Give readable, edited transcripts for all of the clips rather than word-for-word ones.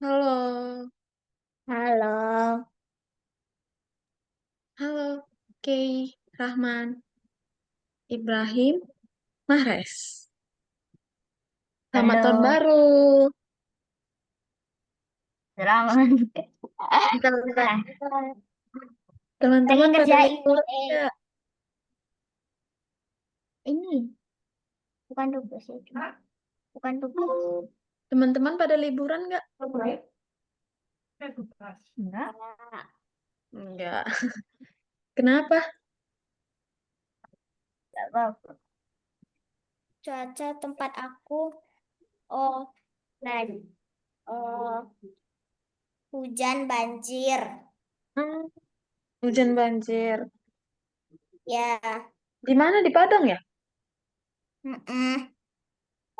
Halo, Halo, halo, Kei, Rahman, Ibrahim, Mahrez. Selamat tahun halo. baru. Selamat. Lagi Teman-teman pada ngerjain liburan eh nggak? Ini, bukan tugas ya, bukan tugas. teman-teman pada liburan nggak? Enggak. Enggak. Kenapa? Enggak apa-apa. Cuaca tempat aku, oh, lagi, oh, hujan banjir. Hmm, hujan banjir. Ya, Di mana? Di Padang ya? mm-mm.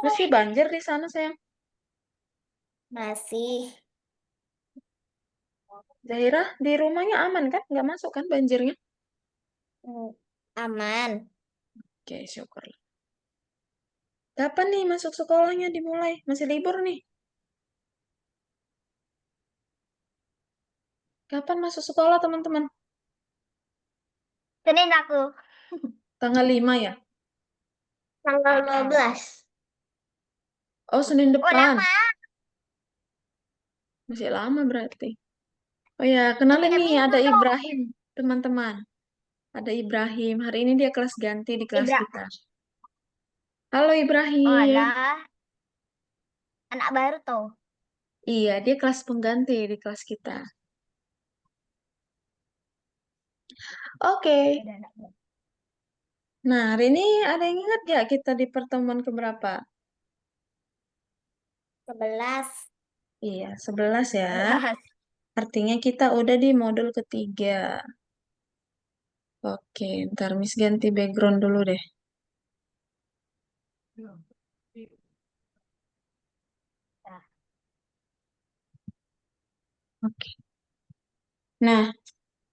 Masih banjir di sana, sayang. Masih Zahira, di rumahnya aman kan? Nggak masuk kan banjirnya? aman. Oke, syukur. Kapan nih masuk sekolahnya dimulai? Masih libur nih. Kapan masuk sekolah, teman-teman? Senin aku Tanggal 5 ya? tanggal 12. Oh, Senin Oh, depan. lama. Masih lama berarti. Oh ya, Tapi kenalin nih minggu ada tuh. Ibrahim, teman-teman. Ada Ibrahim. Hari ini dia kelas ganti di kelas Ibra. kita. Halo Oh, Ibrahim. alah. Anak baru tuh. Iya, dia kelas pengganti di kelas kita. Oke. Ada anak baru. Nah, hari ini ada yang ingat gak kita di pertemuan keberapa? 11. Iya, 11 ya. 11. Artinya kita udah di modul ketiga. Oke, ntar Miss ganti background dulu deh. Nah, Oke. Nah,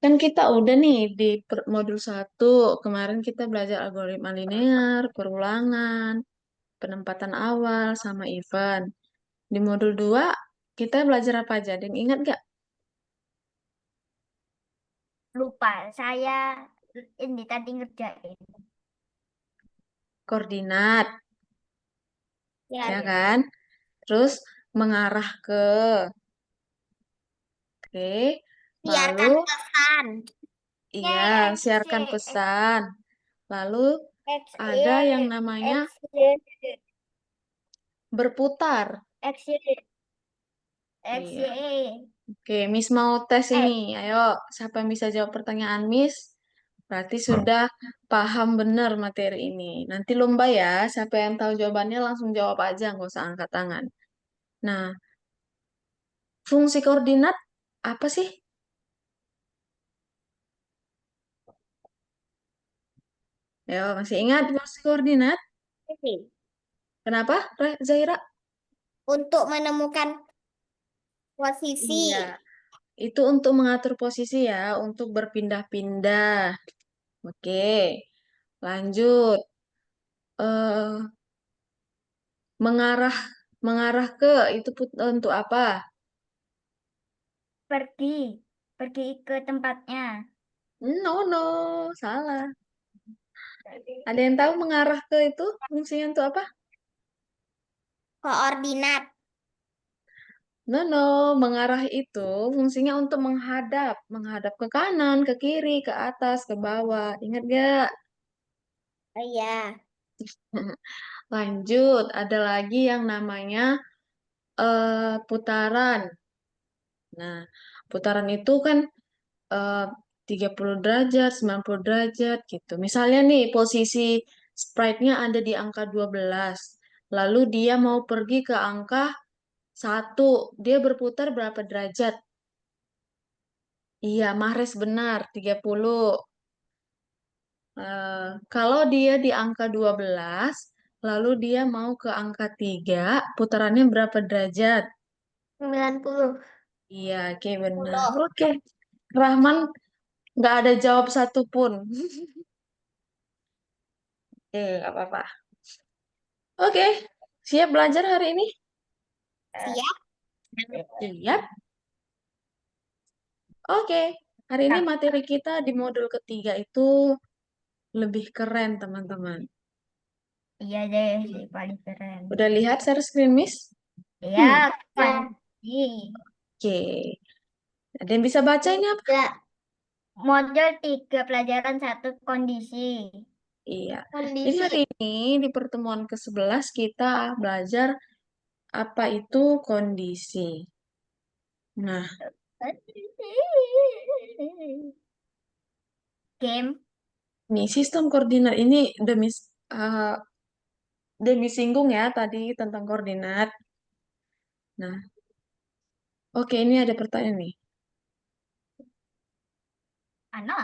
kan kita udah nih di modul satu. Kemarin kita belajar algoritma linear, perulangan, penempatan awal, sama event. Di modul 2 kita belajar apa aja? Dan ingat gak? lupa. Saya ini tadi ngerjain. Koordinat, Ya, ya kan? Terus mengarah ke, oke. siarkan Lalu, pesan. iya, X, siarkan pesan. Lalu X, ada yang Y, namanya X, Y, berputar. X, Y, X, Iya. Y, Oke, Miss mau tes ini. X. Ayo, siapa yang bisa jawab pertanyaan Miss? Berarti sudah paham benar materi ini. Nanti lomba ya, siapa yang tahu jawabannya langsung jawab aja, nggak usah angkat tangan. Nah, fungsi koordinat apa sih? Ayo, masih ingat fungsi koordinat? Ini. Kenapa, Zaira? Untuk menemukan posisi. Iya, itu untuk mengatur posisi ya, untuk berpindah-pindah. Oke, lanjut. eh mengarah mengarah ke itu untuk apa? Pergi. Pergi ke tempatnya. No, no, salah. Ada yang tahu mengarah ke itu fungsinya untuk apa? Koordinat. No, no, mengarah itu fungsinya untuk menghadap, menghadap ke kanan, ke kiri, ke atas, ke bawah. Ingat gak? Oh iya. Lanjut, ada lagi yang namanya putaran. Nah, putaran itu kan eh, 30 derajat, 90 derajat gitu. Misalnya nih, posisi sprite-nya ada di angka 12. Lalu dia mau pergi ke angka 1. Dia berputar berapa derajat? Iya, Mahrez benar, 30. Kalau dia di angka 12, lalu dia mau ke angka 3, putarannya berapa derajat? 90. Iya, oke benar. Oke, Rahman nggak ada jawab satupun. Nggak apa-apa. Oke, siap belajar hari ini? Siap. Siap? Oke. Hari ini materi kita di modul ketiga itu lebih keren, teman-teman. Iya deh, si paling keren. Udah lihat share screen, Miss? Ya, Ya. kan. Ih, Oke. Ada yang bisa baca ini apa? ya. Modul 3 pelajaran satu kondisi. Iya. Jadi Kondisi. hari ini di pertemuan ke-11 kita belajar apa itu kondisi. Nah, Game. ini sistem koordinat ini uh, demi singgung ya tadi tentang koordinat. Nah, oke ini ada pertanyaan nih. Ano?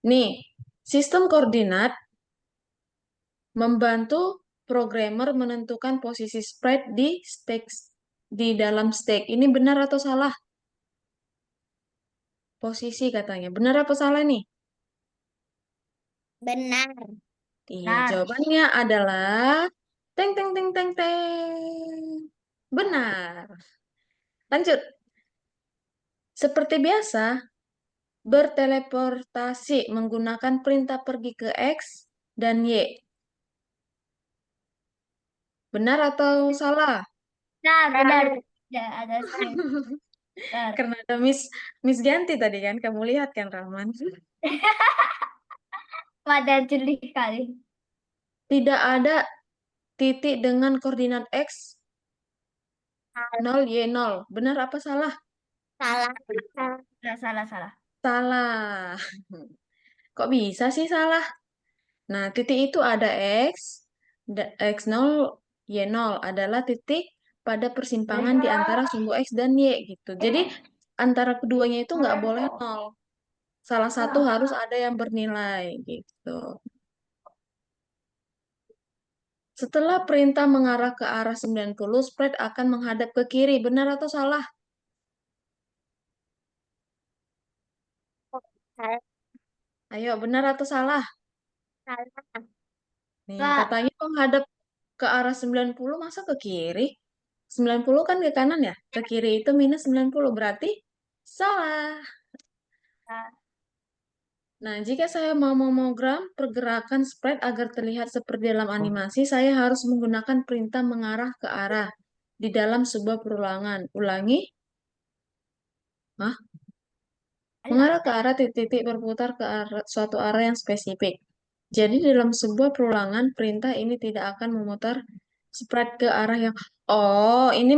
Nih, sistem koordinat membantu programmer menentukan posisi sprite di dalam stack. Ini benar atau salah? Posisi katanya. Benar apa salah nih? Benar. Iya, Benar. jawabannya adalah teng teng teng teng teng. Benar. Lanjut. Seperti biasa, berteleportasi menggunakan perintah pergi ke X dan Y. Benar atau salah? Benar, benar. Ya, ada screen. Benar. Karena ada Miss Ganti tadi kan, kamu lihat kan Rahman? Pada jeli kali. Tidak ada titik dengan koordinat X 0 Y 0. Benar apa salah? Salah. Salah, salah, salah. Salah. Kok bisa sih salah? Nah, titik itu ada X0, Y0 adalah titik pada persimpangan di antara sumbu X dan Y gitu. Jadi antara keduanya itu nggak boleh nol. Salah satu harus ada yang bernilai gitu. Setelah perintah mengarah ke arah 90, spread akan menghadap ke kiri. Benar atau salah? Salah, Ayo, benar atau salah? salah. Nih, Kak, katanya menghadap ke arah 90 masa ke kiri? 90 kan ke kanan ya? Ke kiri itu minus 90 berarti salah. Nah, jika saya mau memogram pergerakan sprite agar terlihat seperti dalam animasi, saya harus menggunakan perintah mengarah ke arah di dalam sebuah perulangan. Ulangi. Hah? alah. Mengarah ke arah titik-titik berputar ke arah, suatu arah yang spesifik. Jadi dalam sebuah perulangan, perintah ini tidak akan memutar sprite ke arah yang... Oh, ini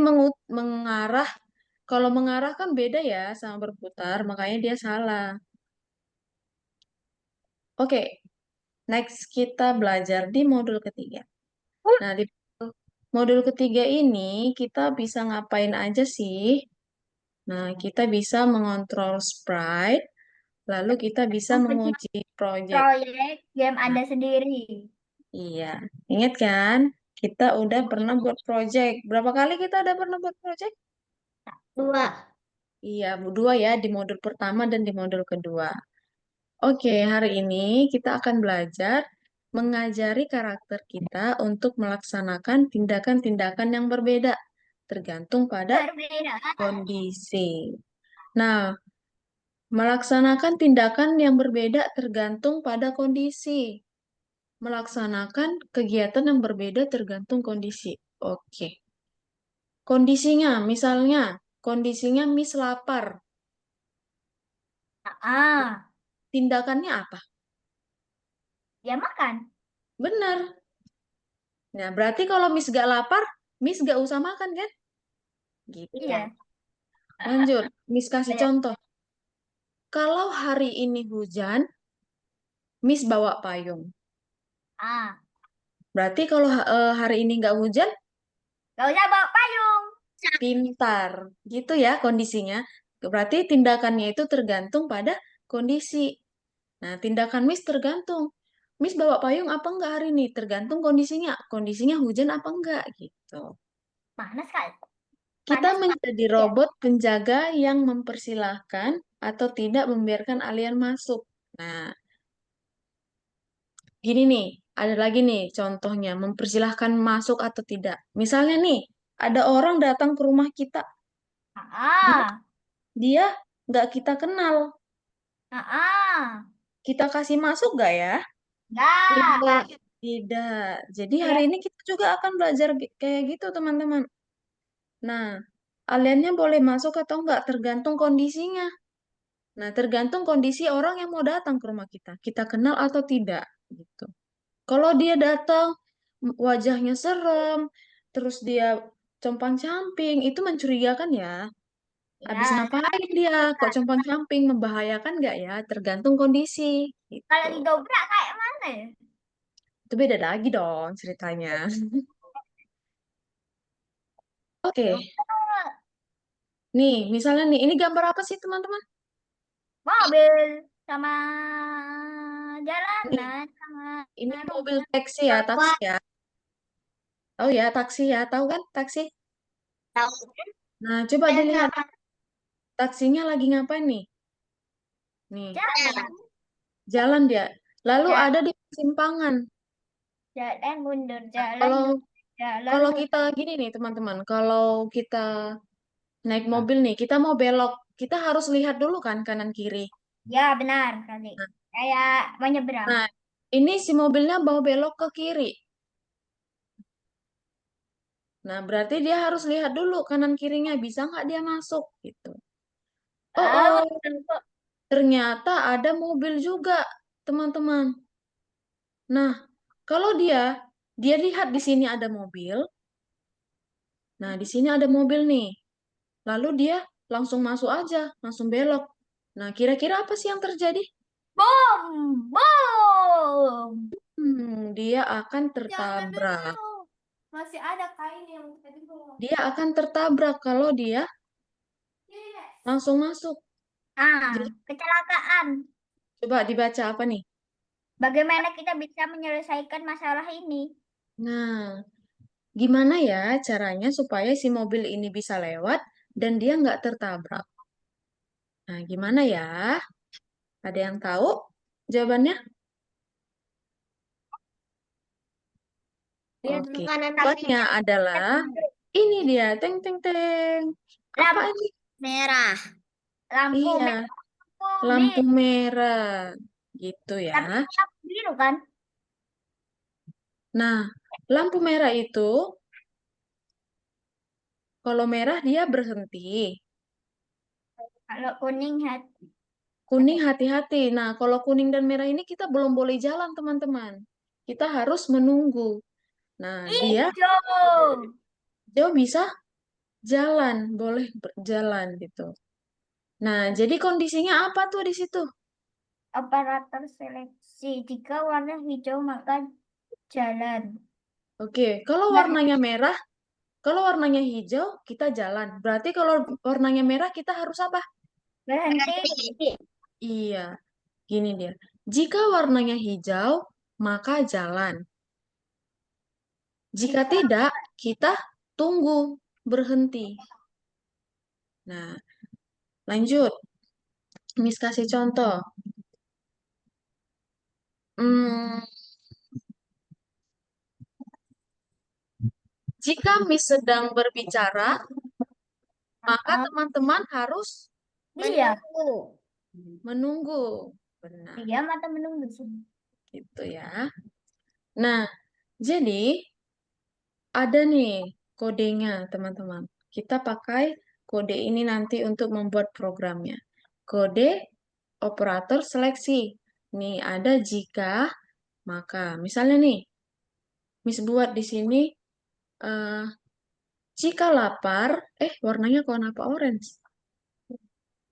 mengarah. Kalau mengarah kan beda ya sama berputar, makanya dia salah. Oke, next kita belajar di modul ketiga. Nah, di modul ketiga ini kita bisa ngapain aja sih? Nah, kita bisa mengontrol sprite, lalu kita bisa Mempunyai menguji project. proyek game Nah, Anda sendiri. iya, ingat kan? Kita udah pernah buat project. Berapa kali kita udah pernah buat project? Dua. Iya, dua ya, di modul pertama dan di modul kedua. Oke, hari ini kita akan belajar mengajari karakter kita untuk melaksanakan tindakan-tindakan yang berbeda, tergantung pada Berbeda. kondisi. Nah, melaksanakan tindakan yang berbeda tergantung pada kondisi. Melaksanakan kegiatan yang berbeda tergantung kondisi. Oke. Kondisinya, misalnya, kondisinya Miss lapar. Ah, Tindakannya apa? ya makan. Benar. Nah, berarti kalau Miss gak lapar, Miss gak usah makan kan? Gitu. Iya. Lanjut, Miss kasih Ayo. contoh. Kalau hari ini hujan, Miss bawa payung. Ah, Berarti kalau hari ini nggak hujan, gak usah bawa payung. pintar. Gitu ya kondisinya. Berarti tindakannya itu tergantung pada kondisi. Nah, tindakan Miss tergantung. Miss bawa payung apa enggak hari ini? Tergantung kondisinya. Kondisinya hujan apa enggak gitu. Panas kali. Kita Panas kali. menjadi Ya. robot penjaga yang mempersilahkan atau tidak membiarkan alien masuk. Nah, gini nih, ada lagi nih contohnya, mempersilahkan masuk atau tidak. Misalnya nih, ada orang datang ke rumah kita. Dia, Ah, dia nggak kita kenal. ah, Kita kasih masuk nggak ya? enggak. Tidak. Tidak. Jadi hari Ya, ini kita juga akan belajar kayak gitu, teman-teman. Nah, aliennya boleh masuk atau enggak tergantung kondisinya. Nah, tergantung kondisi orang yang mau datang ke rumah kita. Kita kenal atau tidak, gitu. Kalau dia datang, wajahnya serem, terus dia compang-camping, itu mencurigakan ya. Habis ya. ngapain dia? Kok compang-camping? Membahayakan nggak ya? Tergantung kondisi, Kalau gitu. didobrak kayak mana ya? Itu beda lagi dong ceritanya. Oke, Dobrak nih, misalnya nih, ini gambar apa sih teman-teman? mobil sama Nih, jalanan sama ini mobil rumah. taksi ya, taksi ya. Tahu ya, taksi ya, tahu kan taksi? Tahu. Nah, coba dilihat taksinya lagi ngapain nih? Nih, Jalan, jalan dia. Lalu jalan, ada di persimpangan. jalan mundur, jalan Kalau mundur, jalan kalau kita mundur. gini nih teman-teman, kalau kita naik mobil nih, kita mau belok, kita harus lihat dulu kan kanan kiri. Ya, benar kali. Nah, Kayak menyeberang. nah, ini si mobilnya mau belok ke kiri. Nah, berarti dia harus lihat dulu kanan kirinya bisa nggak dia masuk gitu. Oh, Ah, oh, ternyata ada mobil juga, teman-teman. Nah, kalau dia lihat di sini ada mobil. Nah, di sini ada mobil nih. Lalu dia langsung masuk aja, langsung belok. Nah, kira-kira apa sih yang terjadi? bom, bom. Dia akan Jangan tertabrak. dulu. Masih ada kain yang tadi bom. Dia akan tertabrak kalau dia Yes. langsung masuk. Ah, Jadi, kecelakaan. coba dibaca apa nih? Bagaimana kita bisa menyelesaikan masalah ini? Nah, gimana ya caranya supaya si mobil ini bisa lewat dan dia nggak tertabrak? Nah, gimana ya? Ada yang tahu jawabannya? Lihat dulu Oke, kanan jawabannya kirinya. adalah ini dia, teng teng teng. Apa Lampu ini? merah. Lampu Iya, merah. Lampu lampu biru. merah. Gitu ya. Tapi ini lampu biru kan? Nah, lampu merah itu kalau merah dia berhenti, Kalau kuning hati. kuning hati-hati. Nah, kalau kuning dan merah ini kita belum boleh jalan, teman-teman. Kita harus menunggu. Nah, dia Hijau. jauh bisa jalan, boleh berjalan gitu. Nah, jadi kondisinya apa tuh di situ? Operator seleksi. Jika warna hijau maka jalan. Oke, kalau warnanya Berhenti. merah, kalau warnanya hijau, kita jalan. Berarti kalau warnanya merah, kita harus apa? Berhenti. Iya, gini dia. Jika warnanya hijau, maka jalan. Jika Jika tidak, kita tunggu, berhenti. Nah, lanjut. Miss kasih contoh. Hmm, jika Miss sedang berbicara, maka ah, teman-teman harus iya. menunggu. Benar, Iya, mata menunggu sih. gitu ya. Nah, jadi ada nih kodenya, teman-teman. Kita pakai kode ini nanti untuk membuat programnya. Kode operator seleksi. Nih, ada jika, maka. Misalnya nih, Miss buat di sini, eh, jika lapar, warnanya kok kenapa orange?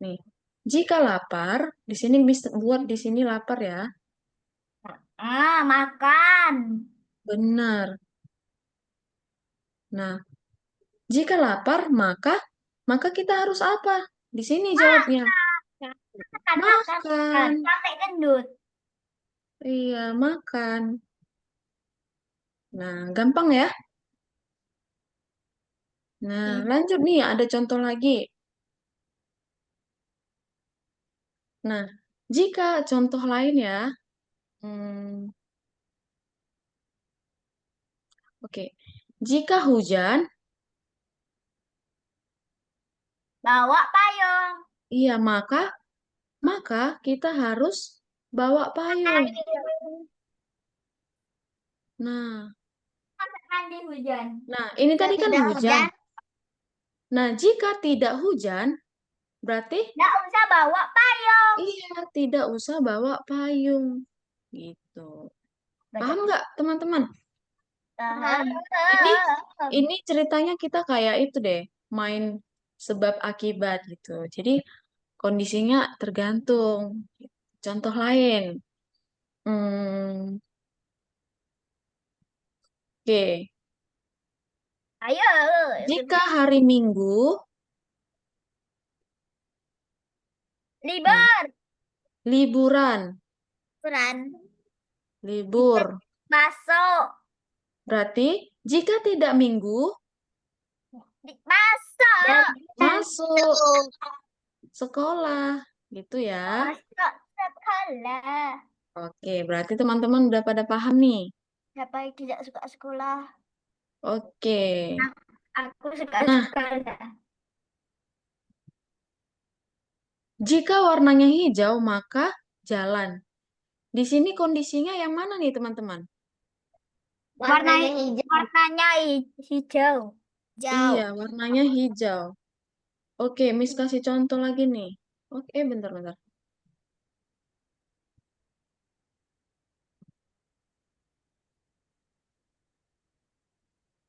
Nih, jika lapar, di sini Miss buat di sini lapar ya. Ah, makan. Benar. Nah, jika lapar, maka kita harus apa? Di sini jawabnya. Makan, makan, makan. Makan. Sampai gendut. Iya, makan. Nah, gampang ya. Nah, Ih, lanjut nih, ada contoh lagi. Nah, jika contoh lain ya, hmm, oke. Jika hujan, Bawa payung. Iya, maka kita harus bawa payung. Payung. Nah, Mandi hujan. ini Jika tadi kan tidak hujan. hujan, Nah, jika tidak hujan, berarti tidak usah bawa payung. iya, tidak usah bawa payung. Gitu. Baca. Paham nggak, teman-teman? Paham. Ini ini ceritanya kita kayak itu deh, main sebab akibat gitu. Jadi kondisinya tergantung. Contoh lain. Hmm, oke. Ayo. Jika hari Minggu, nah, Libur. liburan, Liburan. libur. Masuk. Berarti jika tidak Minggu, Masuk. masuk sekolah. Gitu ya. Masuk sekolah. Oke, berarti teman-teman udah pada paham nih. Siapa yang tidak suka sekolah? Oke. Aku suka Nah, sekolah. jika warnanya hijau, maka jalan. Di sini kondisinya yang mana nih, teman-teman? Warnanya hijau. Warnanya hijau. Iya, Hijau. warnanya hijau. Oke, Miss kasih contoh lagi nih. Oke, bentar-bentar.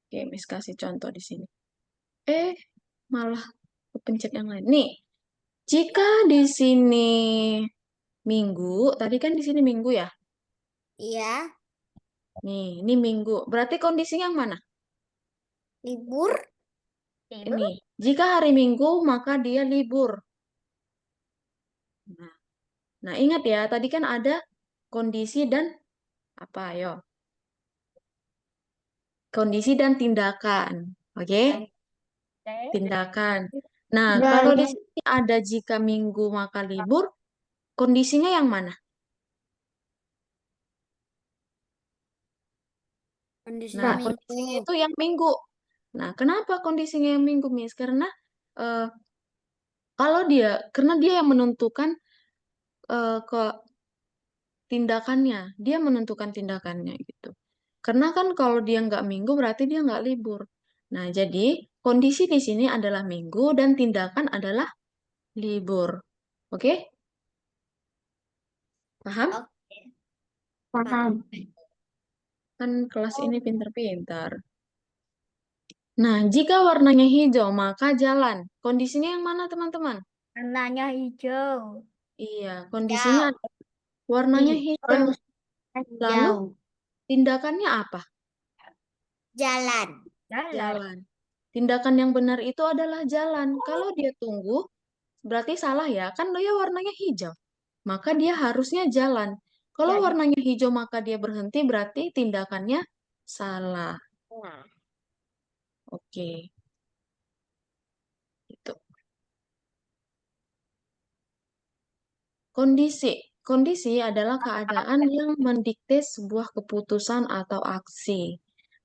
Oke, Miss kasih contoh di sini. Eh, malah kepencet yang lain. Nih, jika di sini Minggu, tadi kan di sini Minggu ya? Iya. Nih, ini Minggu. Berarti kondisinya yang mana? Libur. Libur. Ini, jika hari Minggu, maka dia libur. Nah, ingat ya, tadi kan ada kondisi dan apa, yo? Kondisi dan tindakan. Oke? Oke. Tindakan. Nah, kalau di Dari sini ada jika Minggu maka libur, kondisinya yang mana? kondisi Nah, kondisinya minggu. itu yang Minggu. Nah, kenapa kondisinya yang Minggu, Miss? Karena eh, karena dia yang menentukan ke tindakannya, dia menentukan tindakannya gitu. Karena kan kalau dia nggak Minggu berarti dia nggak libur. Nah, jadi kondisi di sini adalah Minggu dan tindakan adalah libur. Oke? Paham? Oke. Paham. Kan kelas ini pintar-pintar. Nah, jika warnanya hijau, maka jalan. Kondisinya yang mana, teman-teman? Warnanya hijau. Iya, kondisinya Hijau. warnanya hijau. Lalu, Hijau. tindakannya apa? Jalan. Jalan. Jalan. Tindakan yang benar itu adalah jalan. Kalau dia tunggu, berarti salah ya. Kan dia warnanya hijau. Maka dia harusnya jalan. Kalau Jadi. warnanya hijau, maka dia berhenti, berarti tindakannya salah. Nah. Oke, itu. Kondisi. Kondisi adalah keadaan yang mendikte sebuah keputusan atau aksi.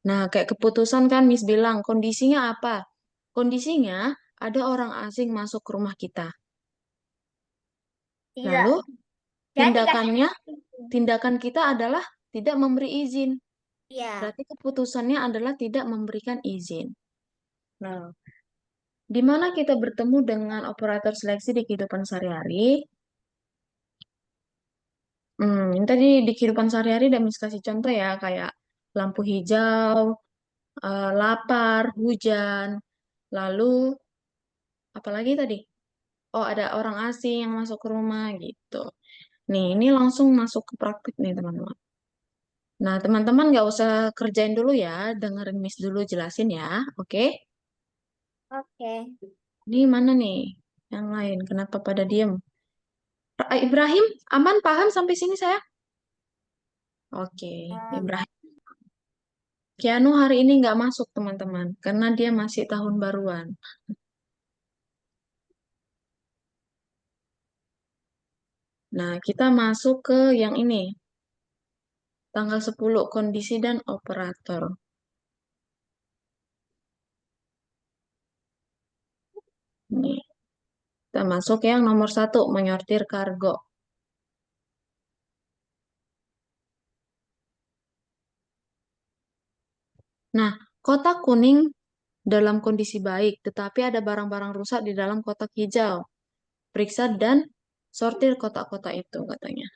Nah, kayak keputusan kan Miss bilang, kondisinya apa? Kondisinya ada orang asing masuk ke rumah kita. Tidak. Lalu Jadi kasih. tindakannya, tindakan kita adalah tidak memberi izin. Iya. Berarti keputusannya adalah tidak memberikan izin. Nah, di mana kita bertemu dengan operator seleksi di kehidupan sehari-hari? Ini tadi di kehidupan sehari-hari dan Miss kasih contoh ya, kayak lampu hijau, lapar, hujan, lalu apalagi tadi? Oh, ada orang asing yang masuk ke rumah gitu. Nih, ini langsung masuk ke praktik nih, teman-teman. Nah, teman-teman nggak usah kerjain dulu ya, dengerin Miss dulu jelasin ya, oke? Oke. Ini mana nih yang lain? Kenapa pada diem? Ibrahim, aman, paham sampai sini saya? Oke, Ibrahim. Keanu hari ini nggak masuk, teman-teman, karena dia masih tahun baruan. Nah, kita masuk ke yang ini, tanggal 10 kondisi dan operator. Nih. termasuk yang nomor 1, menyortir kargo. Nah, kotak kuning dalam kondisi baik, tetapi ada barang-barang rusak di dalam kotak hijau. Periksa dan sortir kotak-kotak itu, katanya.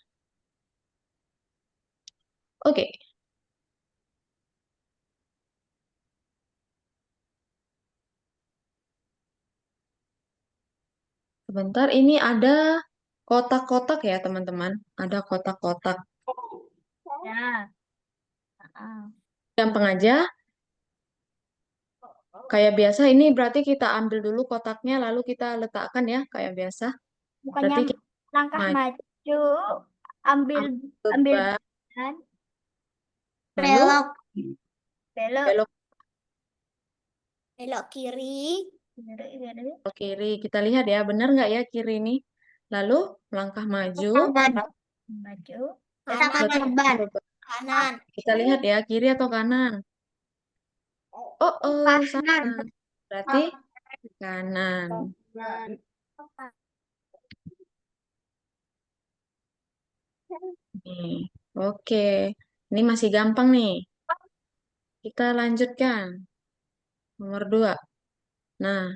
Oke, sebentar. Ini ada kotak-kotak ya, teman-teman. Ada kotak-kotak. Ya. Ah. Gampang aja. Kayak biasa, ini berarti kita ambil dulu kotaknya, lalu kita letakkan ya, kayak biasa. Bukannya Berarti kita langkah maju, maju, ambil ambil ambil beban, kan, lalu belok belok belok kiri, kiri, ke kiri. Kita lihat ya, benar nggak ya kiri ini? Lalu melangkah maju, maju, letakkan beban. kanan, Kita lihat ya, kiri atau kanan? Oh, oh, kanan, salah. Berarti kanan. Nih, oke. Ini masih gampang nih. Kita lanjutkan. Nomor 2. Nah,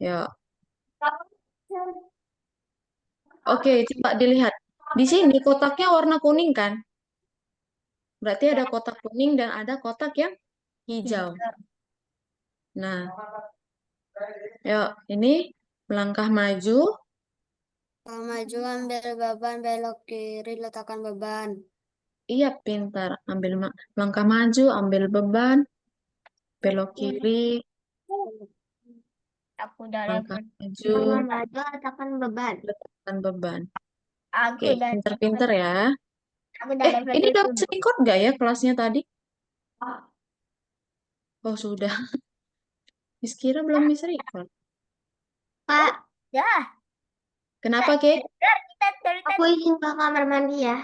yuk. Oke, coba dilihat. Di sini kotaknya warna kuning kan? Berarti ada kotak kuning dan ada kotak yang hijau. hijau, Nah, yuk. Ini melangkah maju. maju ambil beban, belok kiri, letakkan beban. Iya, pintar. Langkah maju, ambil beban. Belok kiri, Aku udah langkah level maju, 7. Maju, letakkan beban. letakkan beban. Aku Oke, udah pintar-pintar ya. aku udah level Ini dapat 7. record nggak ya kelasnya tadi? Oh, sudah. Miss Kira belum bisa record. Kak, ya, Kenapa, Ke? aku izin ke kamar mandi ya.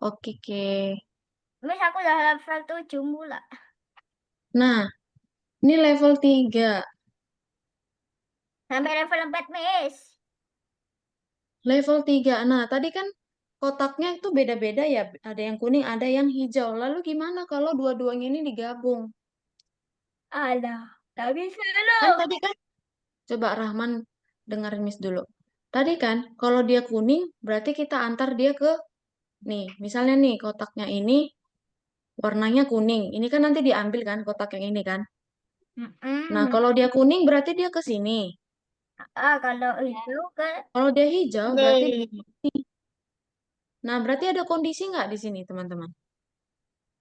Oke, Ke. Miss, aku udah level 7 mula. Nah, ini level 3. Sampai level 4, Miss. Level 3. Nah, tadi kan kotaknya itu beda-beda ya. Ada yang kuning, ada yang hijau. Lalu gimana kalau dua-duanya ini digabung? Alah, tak bisa Kan loh. tadi kan, coba Rahman dengerin Miss dulu. Tadi kan, kalau dia kuning, berarti kita antar dia ke, nih, misalnya nih, kotaknya ini warnanya kuning. Ini kan nanti diambil kan, kotak yang ini kan. Nah, Mm-mm. kalau dia kuning, berarti dia ke sini. Kalau itu ke Kalau dia hijau, berarti di D. sini. Nah, berarti ada kondisi nggak di sini, teman-teman?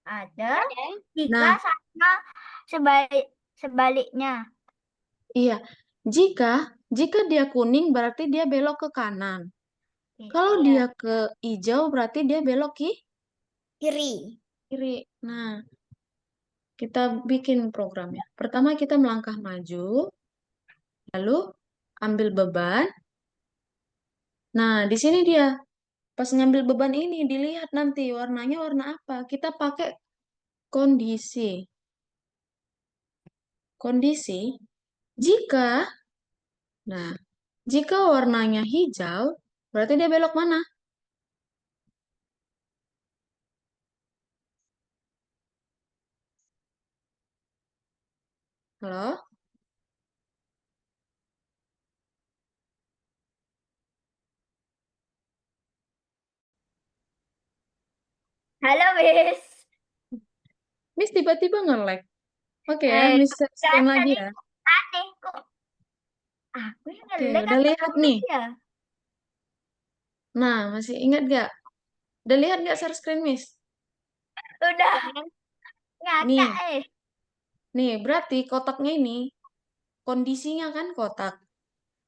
Ada jika Nah, sama sebaliknya. iya. Jika jika dia kuning berarti dia belok ke kanan. Kalau Iya. dia ke hijau berarti dia belok ke Kiri. kiri. Nah, kita bikin programnya. Pertama kita melangkah maju, lalu ambil beban. Nah, di sini dia. Pas ngambil beban ini dilihat nanti warnanya warna apa. Kita pakai kondisi. Kondisi jika, nah, jika warnanya hijau, berarti dia belok mana? Halo? Halo, Miss. Miss tiba-tiba nge-lag. Oke ya, Eh, Miss kan share lagi tadi ya. aneh kok. Aku yang Oke, ngelag udah atau lihat nih. Miss ya? Nah, masih ingat gak? Udah lihat gak share screen, Miss? Udah ngakak Nih, eh. nih, berarti kotaknya ini, kondisinya kan kotak.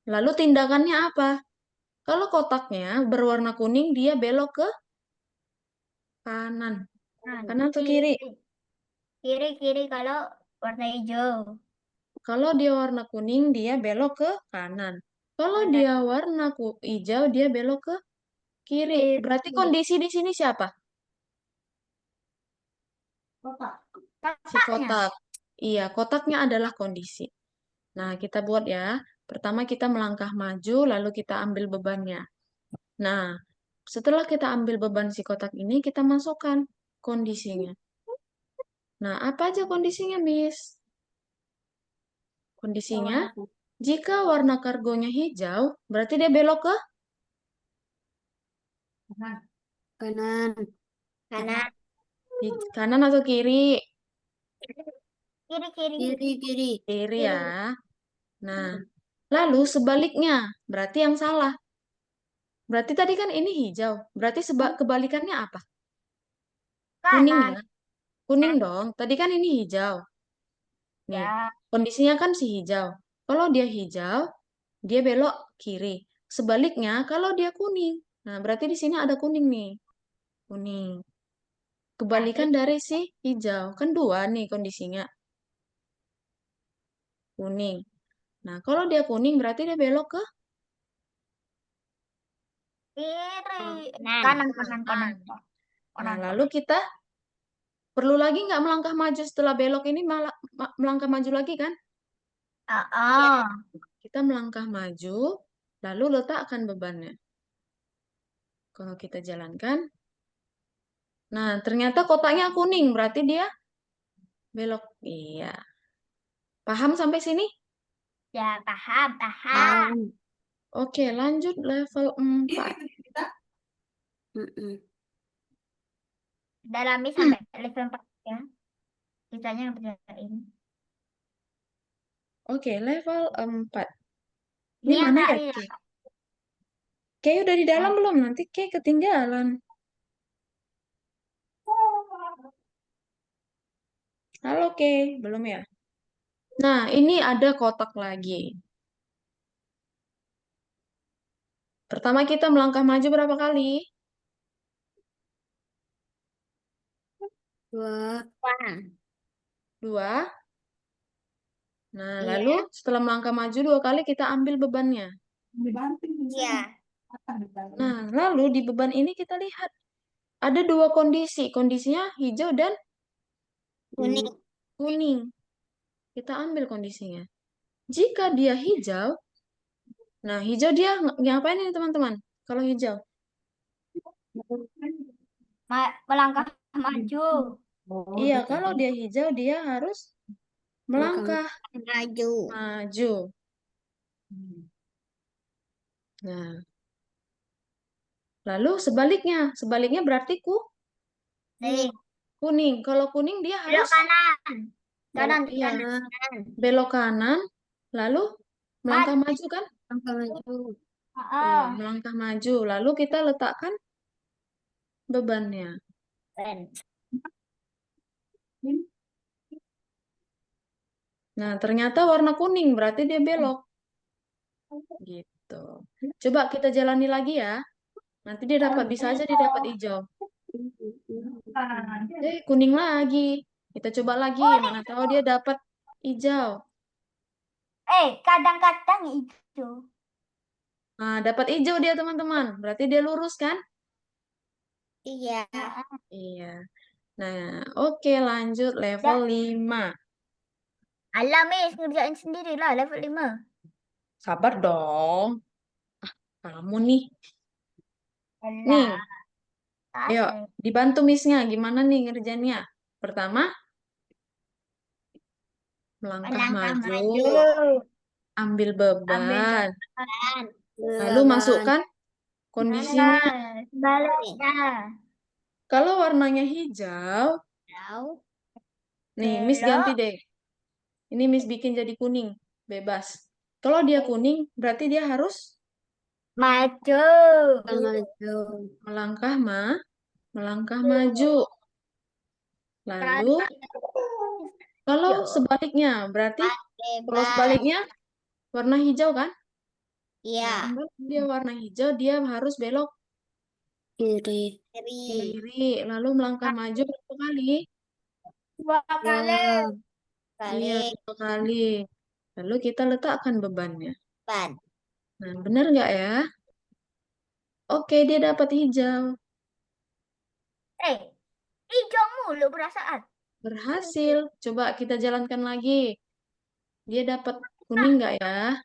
Lalu tindakannya apa? Kalau kotaknya berwarna kuning, dia belok ke kanan. Nah, Kanan atau kiri? kiri. Kiri kalau warna hijau. Kalau dia warna kuning, dia belok ke kanan. Kalau Kanan. dia warna hijau, dia belok ke kiri. Berarti Kiri. kondisi di sini siapa? Si Kotaknya. kotak. Iya, kotaknya adalah kondisi. Nah, kita buat ya. Pertama kita melangkah maju, lalu kita ambil bebannya. Nah, setelah kita ambil beban si kotak ini, kita masukkan kondisinya. Nah, apa aja kondisinya, Miss? Kondisinya, jika warna kargonya hijau, berarti dia belok ke Kanan. Kanan. kanan atau kiri? Kiri, kiri. Kiri, kiri. Kiri ya. Nah, lalu sebaliknya, berarti yang salah. Berarti tadi kan ini hijau. Berarti kebalikannya apa? Kuning Kanan. ya? Kuning dong. Tadi kan ini hijau. Nih, Ya. kondisinya kan si hijau. Kalau dia hijau, dia belok kiri. Sebaliknya, kalau dia kuning. Nah, berarti di sini ada kuning nih. Kuning. Tapi Kebalikan dari si hijau. Kan dua nih kondisinya. Kuning. Nah, kalau dia kuning berarti dia belok ke kiri. kanan. Kanan, kanan, kanan. Kanan. Nah, Kanan, lalu kanan. kita perlu lagi nggak melangkah maju setelah belok ini melangkah maju lagi kan? Ah, Iya. ah. Kita melangkah maju, lalu letakkan bebannya. Kalau kita jalankan, nah ternyata kotaknya kuning, berarti dia belok. Iya. Paham sampai sini? Ya, paham, paham. Oke, lanjut level 4. Mm-mm. Dalami sampai level 4 ya. Sisanya yang kerjain. Oke, level 4. Ini Ini yang mana Kak ya, Ria. Kay? Kay udah di dalam Eh. belum? Nanti Kay ketinggalan. Halo, Kay. Belum ya? Nah, ini ada kotak lagi. Pertama kita melangkah maju berapa kali? Dua. Wah. Dua. Nah, Iya. lalu setelah melangkah maju 2 kali kita ambil bebannya. Iya. Nah, lalu di beban ini kita lihat ada dua kondisi. Kondisinya hijau dan Kuning. kuning. Kita ambil kondisinya. Jika dia hijau, nah hijau dia ngapain ini teman-teman? Kalau hijau. Melangkah maju. Oh, Iya, udah kalau tadi. dia hijau dia harus Melangkah melangkah maju. maju. Nah, lalu sebaliknya berarti Nih, kuning. Kalau kuning dia belok harus kanan. belok Kanan, iya, kanan. belok kanan, lalu melangkah Maju. maju kan? Melangkah maju. Iya, Ah, melangkah maju. Lalu kita letakkan bebannya. keren. Nah, ternyata warna kuning, berarti dia belok. Gitu. Coba kita jalani lagi ya. Nanti dia dapat, bisa aja dia dapat hijau. Kuning lagi. Kita coba lagi, Oh, mana nih. tahu dia dapat hijau. Kadang-kadang itu. Nah, dapat hijau dia teman-teman. Berarti dia lurus kan? Iya. Iya. Nah, oke lanjut level Dah. 5. Alah, Miss, ngerjain sendiri lah level 5. Sabar dong. Kamu nih. Nih, Alah, ayo asik. dibantu Miss-nya. Gimana nih ngerjainnya? Pertama, melangkah Melangkah maju, maju. ambil Ambil beban, beban. lalu Beban. masukkan kondisinya. Kanan. Sebaliknya. Kalau warnanya hijau, Tahu. nih Miss ganti Belok. deh. Ini Miss bikin jadi kuning, bebas. Kalau dia kuning, berarti dia harus Maju. Maju. melangkah melangkah maju. Lalu Kanan. kalau Yo. sebaliknya, berarti kalau Bebas. sebaliknya warna hijau kan? Nah, Iya. kalau dia warna hijau, dia harus belok Kiri. Kiri. kiri, lalu melangkah maju berapa kali? Dua kali. Iya, Kali. 2 kali. Lalu kita letakkan bebannya. Ban. Nah, benar nggak ya? Oke, dia dapat hijau. Eh, hijau mulu perasaan. Berhasil. Coba kita jalankan lagi. Dia dapat Kuning nggak ya?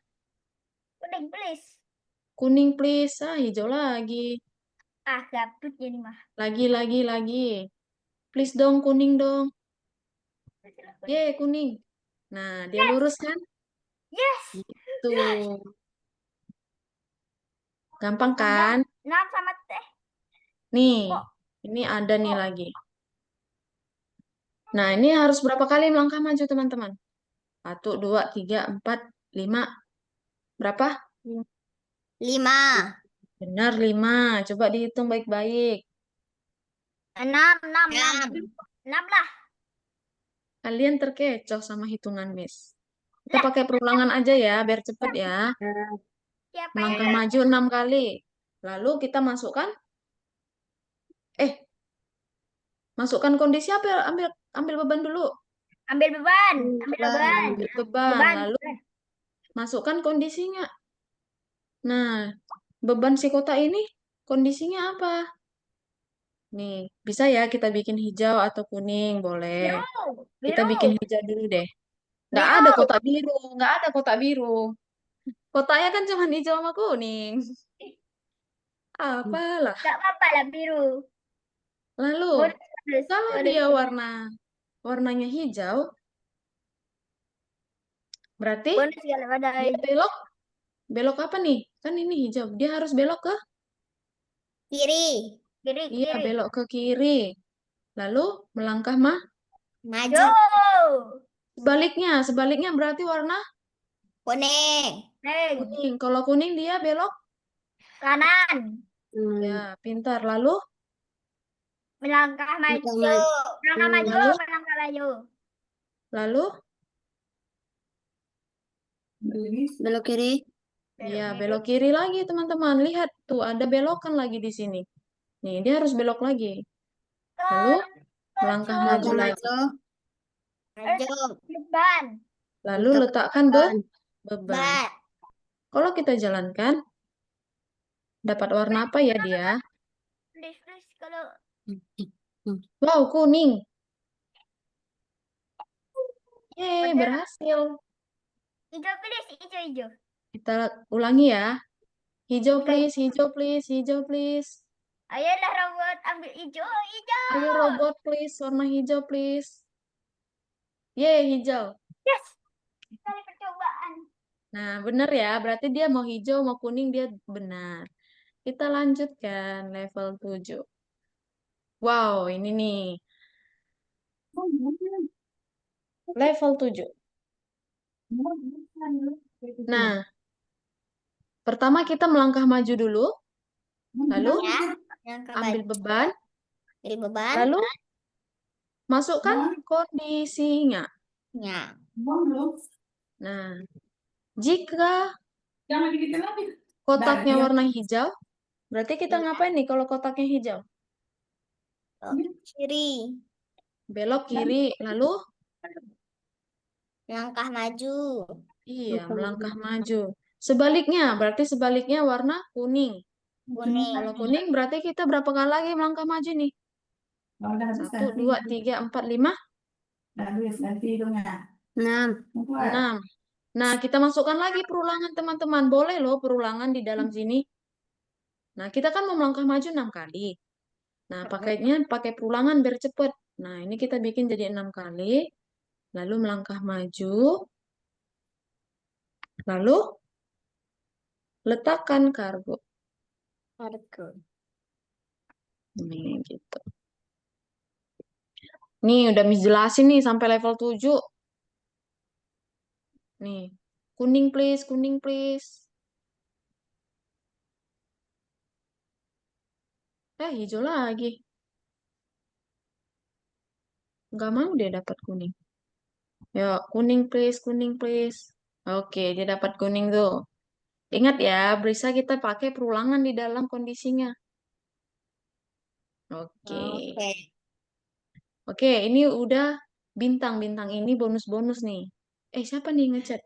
Kuning, please. Kuning please. Ah, hijau lagi. Ah, gabut jadi mah. Lagi. Please dong, kuning dong. Ye, kuning. Nah, dia Yes, lurus kan? yes. Gitu. Yes. Gampang Enam, kan? enam sama teh. Nih, Kok, ini ada nih kok lagi. Nah, ini harus berapa kali melangkah maju, teman-teman? Satu, dua, tiga, empat, lima. Berapa? lima. Benar, lima. Coba dihitung baik-baik. Enam. Enam lah. Kalian terkecoh sama hitungan, Miss. Kita Lah, pakai perulangan aja ya, biar cepet ya. siapa yang Melangkah bilang? maju 6 kali. Lalu kita masukkan, eh, masukkan kondisi apa? Ambil, ambil beban dulu. Ambil beban. Ambil beban. Ambil beban. Beban. Lalu masukkan kondisinya. Nah, beban si kotak ini kondisinya apa? Nih, bisa ya kita bikin hijau atau kuning, boleh. Biru. Kita bikin Biru. hijau dulu deh. Nggak ada Biru. kotak biru, nggak ada kotak biru. Kotaknya kan cuma hijau sama kuning. Apalah. Gak apa-apa lah biru. Lalu, Bonus, bonus, kalau bonus, dia bonus. warnanya hijau, berarti Bonus segala dia badai. belok, belok apa nih? Kan ini hijau. Dia harus belok ke, Kiri. Kiri, iya, kiri. belok ke kiri. Lalu melangkah Maju. sebaliknya berarti warna Kuning. Kuning. kuning. Kalau kuning dia belok, Kanan. ya, pintar. Lalu, Melangkah maju. Melangkah maju. lalu, Melangkah maju. lalu, Belok kiri. ya, Belok kiri. belok kiri lagi, teman-teman. Lihat tuh, ada belokan lagi di sini. Nih, dia harus belok lagi. Lalu, melangkah Maju. maju lagi. Maju. Depan. Lalu letakkan beban. Bat. Kalau kita jalankan, dapat warna apa ya dia? Please, please. Kalau Wow, kuning. Yeay, model berhasil. hijau, please. Hijau, hijau. Kita ulangi ya. Hijau Hijau. please, hijau please, hijau please. Ayolah robot. Ambil hijau. Ayo Hijau. robot please, warna hijau please. Yeay, hijau. Yes. Kali percobaan. Nah, benar ya. Berarti dia mau hijau, mau kuning, dia benar. Kita lanjutkan level 7. Wow, ini nih. Level 7. Nah, pertama kita melangkah maju dulu, lalu Ya. Yang ambil kebaca. beban, Beri beban. lalu masukkan kondisinya. Ya. Nah, jika kotaknya warna hijau, berarti kita ngapain nih kalau kotaknya hijau? Kiri. Belok kiri, lalu Langkah maju. iya, melangkah maju. Sebaliknya, berarti sebaliknya warna kuning. Kuning. Kalau kuning berarti kita berapa kali lagi melangkah maju nih? Satu, dua, tiga, empat, lima, 6. 6. Nah, kita masukkan lagi perulangan teman-teman. Boleh loh perulangan di dalam sini. Nah, kita kan mau melangkah maju 6 kali. Nah, pakainya pakai perulangan biar cepet. Nah, ini kita bikin jadi 6 kali. Lalu melangkah maju. Lalu letakkan kargo. Hardcore. Nih, gitu. Nih, udah Miss jelasin nih sampai level 7. Nih, kuning please, kuning please. Hijau lagi. Nggak mau dia dapat kuning. Yuk, kuning please, kuning please. Oke, dia dapat kuning tuh. Ingat ya, bisa kita pakai perulangan di dalam kondisinya. Oke. Oke. Oke, ini udah bintang-bintang ini bonus-bonus nih. Siapa nih ngechat?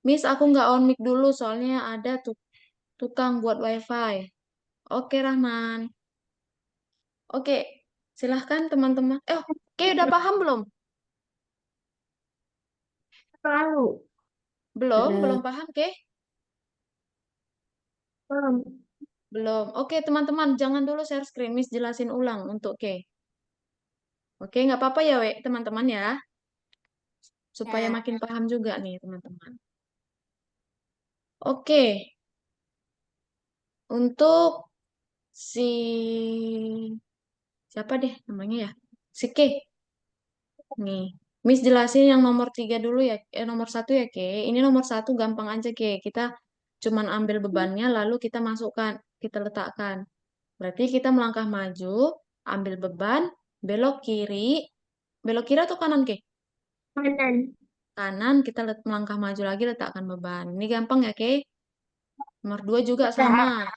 Miss, aku nggak on mic dulu soalnya ada tukang buat wifi. Oke, Rahman. Oke, silahkan teman-teman. Oke, udah paham belum? Lalu. Belum paham, ke? Belum. Belum. Oke, teman-teman, jangan dulu share screen, Miss jelasin ulang untuk ke. Oke, nggak apa-apa ya, we, teman-teman ya, supaya Ya. makin paham juga nih, teman-teman. Oke, untuk si siapa deh namanya ya? Si K. Nih, Miss jelasin yang nomor 3 dulu ya, nomor 1 ya, Ke. Ini nomor 1 gampang aja, Ke. Kita cuman ambil bebannya, lalu kita masukkan, kita letakkan. Berarti kita melangkah maju, ambil beban, belok kiri. Belok kiri atau kanan, Ke? Kanan. Kanan, kita melangkah maju lagi, letakkan beban. Ini gampang ya, Ke? Nomor 2 juga sama. Ya.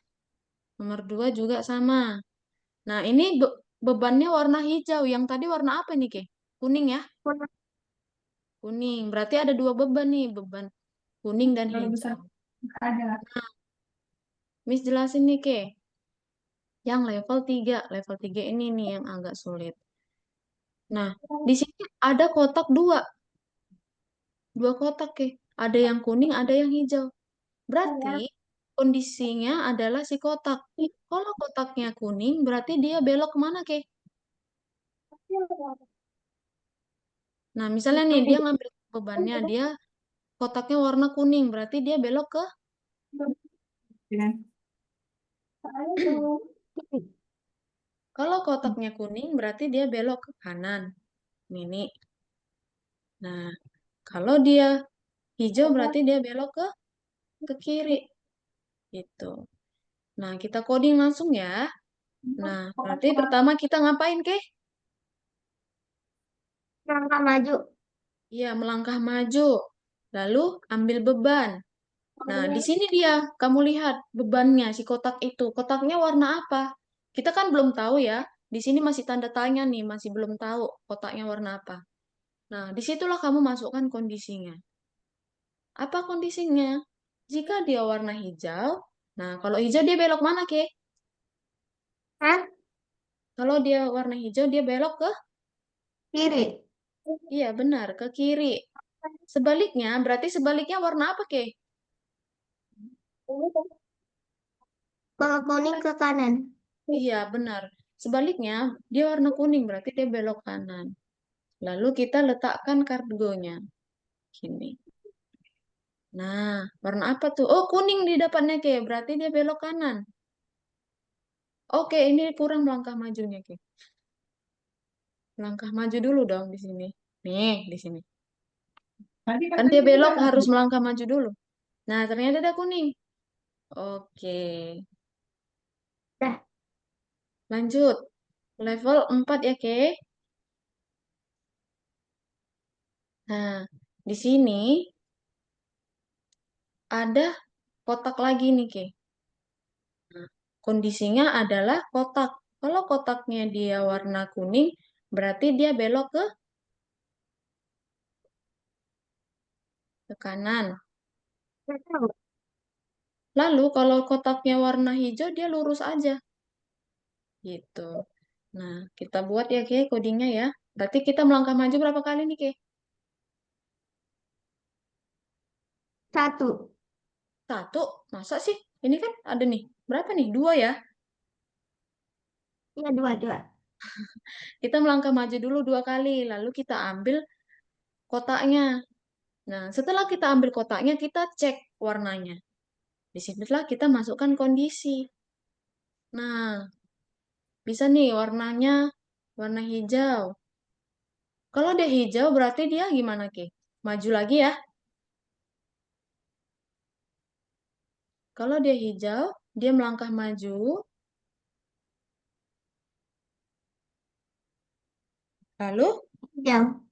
Nomor 2 juga sama. Nah, ini bebannya warna hijau. Yang tadi warna apa nih, Ke? Kuning ya? Kuning. Berarti ada dua beban nih, beban kuning dan Kalau besar hijau. ada. Miss jelasin nih, Ke. Yang level 3. Level 3 ini nih yang agak sulit. Nah, di sini ada kotak dua. Dua kotak, Ke. Ada yang kuning, ada yang hijau. Berarti kondisinya adalah si kotak. Kalau kotaknya kuning, berarti dia belok kemana, Ke? Nah, misalnya nih, dia ngambil bebannya, dia kotaknya warna kuning, berarti dia belok ke kalau kotaknya kuning, berarti dia belok ke kanan. Ini. Nah, kalau dia hijau, berarti dia belok ke kiri. Gitu. Nah, kita coding langsung ya. Nah, berarti pertama kita ngapain, Ke? Langkah maju. Iya, melangkah maju. Lalu ambil beban. Nah, di sini dia, kamu lihat bebannya, si kotak itu. Kotaknya warna apa? Kita kan belum tahu ya. Di sini masih tanda tanya nih, masih belum tahu kotaknya warna apa. Nah, disitulah kamu masukkan kondisinya. Apa kondisinya? Jika dia warna hijau, nah kalau hijau dia belok mana, Ke? Hah? Kalau dia warna hijau, dia belok ke? Kiri. Iya, benar, ke kiri. Sebaliknya, berarti sebaliknya warna apa, Ke? Kalau kuning ke kanan. Iya, benar. Sebaliknya, dia warna kuning, berarti dia belok kanan. Lalu kita letakkan kargonya. Gini. Nah, warna apa tuh? Oh, kuning didapatnya, Ke. Berarti dia belok kanan. Oke, ini kurang melangkah majunya, Ke. Melangkah maju dulu dong di sini. Nih, di sini. Tadi Kan dia katanya belok udah. harus melangkah maju dulu. Nah, ternyata dia kuning. Oke, Dah. lanjut. Level 4 ya, Ke. Nah, di sini ada kotak lagi nih, Ke. Nah, kondisinya adalah kotak. Kalau kotaknya dia warna kuning, berarti dia belok ke kanan. Nggak tahu. Lalu kalau kotaknya warna hijau, dia lurus aja. Gitu. Nah, kita buat ya, Ke, codingnya ya. Berarti kita melangkah maju berapa kali nih, Ke? Satu. Satu. Masa sih? Ini kan ada nih. Berapa nih? Dua ya. Iya, dua, dua. Kita melangkah maju dulu dua kali. Lalu kita ambil kotaknya. Nah, setelah kita ambil kotaknya, kita cek warnanya. Disinilah kita masukkan kondisi. Nah, bisa nih warnanya warna hijau. Kalau dia hijau berarti dia gimana, Ki? Maju lagi ya. Kalau dia hijau, dia melangkah maju. Lalu, Jauh.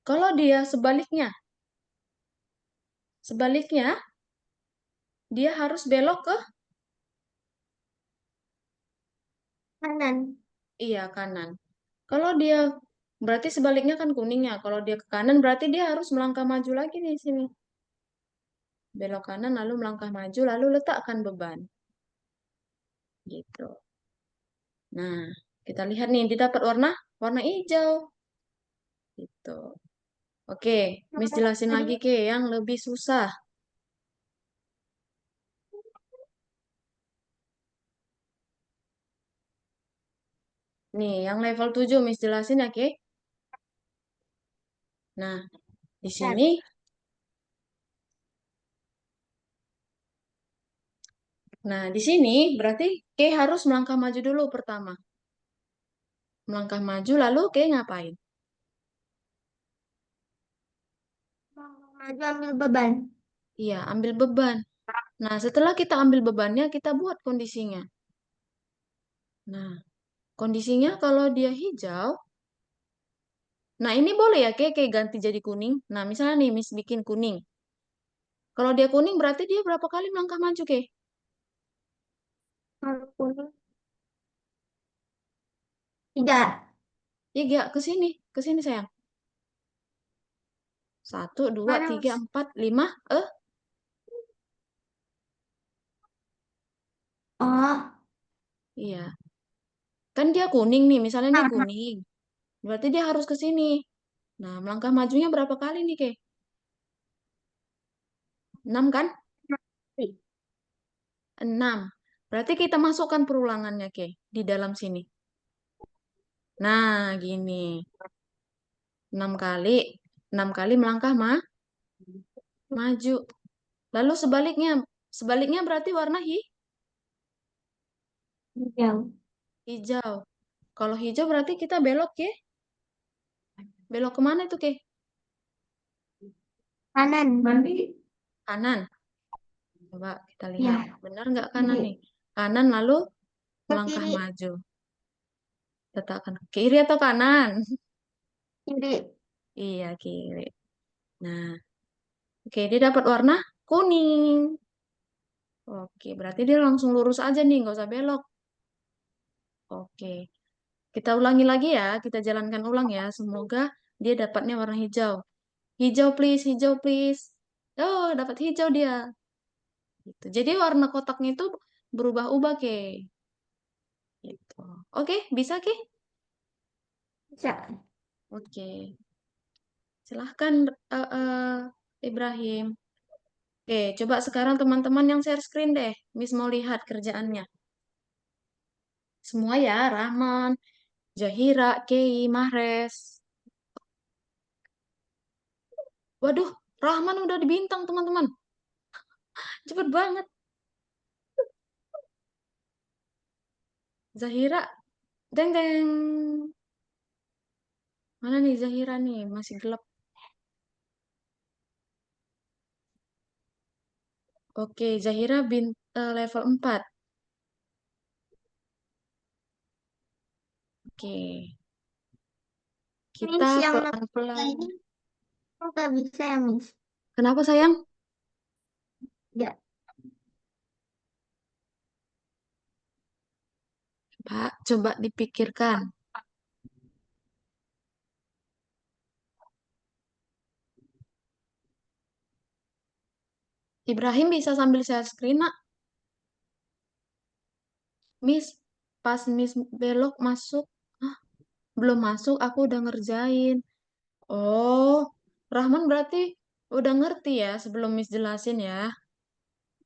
kalau dia sebaliknya, dia harus belok ke Kanan. iya kanan. Kalau dia berarti sebaliknya kan kuningnya. Kalau dia ke kanan berarti dia harus melangkah maju lagi di sini. Belok kanan lalu melangkah maju lalu letakkan beban. Gitu. Nah, kita lihat nih, dia dapat warna hijau. Gitu. Oke, Miss jelasin lagi ke yang lebih susah. Nih, yang level 7 Miss jelasin ya, Ke. Nah, di Bentar. sini, di sini berarti Ke harus melangkah maju dulu pertama. Melangkah maju lalu Ke ngapain? Maju ambil beban. Iya, ambil beban. Nah, setelah kita ambil bebannya, kita buat kondisinya. Nah, kondisinya kalau dia hijau, nah ini boleh ya, kayak ganti jadi kuning. Nah, misalnya nih, Miss bikin kuning. Kalau dia kuning, berarti dia berapa kali melangkah maju, Ke? Kalau kuning. Tiga. Tiga, ke sini sayang. Satu, dua, Mana, tiga, Mas? empat, lima. Oh, Iya. Kan dia kuning nih, misalnya nih sama. kuning. Berarti dia harus ke sini. Nah, melangkah majunya berapa kali nih, Ke? Enam kan? Enam. Berarti kita masukkan perulangannya, Ke, di dalam sini. Nah, gini. Enam kali. Enam kali melangkah maju. Lalu sebaliknya. Sebaliknya berarti warna Hijau. hijau. Kalau hijau berarti kita belok, Ke. Belok kemana itu, Ke? Kanan. Mandi. Kanan. Coba kita lihat. Ya. Benar nggak kanan nih? Kiri. Kanan lalu Ke melangkah kiri. maju. Letakkan kiri atau kanan? Kiri. Iya, kiri. Nah, oke, dia dapat warna kuning. Oke, berarti dia langsung lurus aja nih, nggak usah belok. Oke, kita ulangi lagi ya, kita jalankan ulang ya. Semoga dia dapatnya warna hijau. Hijau please, hijau please. Oh, dapat hijau dia. Gitu. Jadi warna kotaknya itu berubah-ubah, Ke. Gitu. Oke, bisa, Ke? Bisa. Oke, silahkan Ibrahim. Oke, coba sekarang teman-teman yang share screen deh. Miss mau lihat kerjaannya. Semua ya, Rahman, Zahira, Kei, Mahrez. Waduh, Rahman udah di bintang, teman-teman. Cepet banget. Zahira, deng deng. Mana nih Zahira nih? Masih gelap. Oke, Zahira level 4. Oke, kita Miss yang nomor tiga pelan-pelan. ini nggak bisa ya, Miss? Kenapa sayang? Ya. Pak, coba dipikirkan. Ibrahim bisa sambil share screen, nak? Miss, pas Miss belok masuk. Hah, belum masuk, aku udah ngerjain. Oh, Rahman berarti udah ngerti ya sebelum Miss jelasin ya.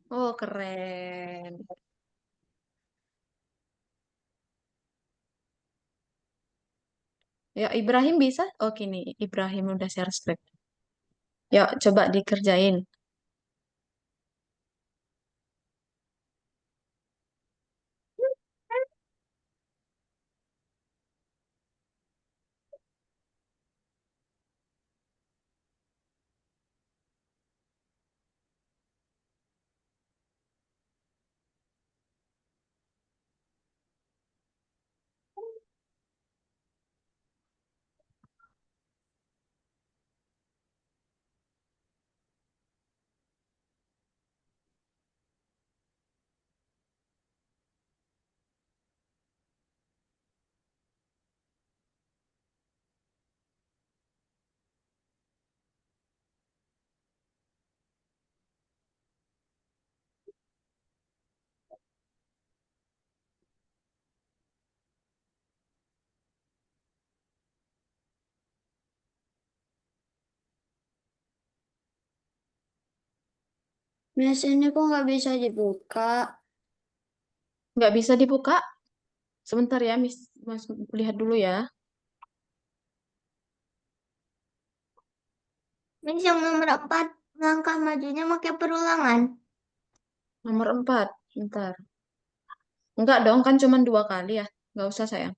Oh, keren. Ya, Ibrahim bisa? Oh, gini. Ibrahim udah share script. Yuk, coba dikerjain. Miss, ini kok nggak bisa dibuka? Nggak bisa dibuka? Sebentar ya, Mas lihat dulu ya. Miss, yang nomor 4, langkah majunya pakai perulangan. Nomor 4, bentar. Enggak dong, kan cuma 2 kali ya. Nggak usah sayang.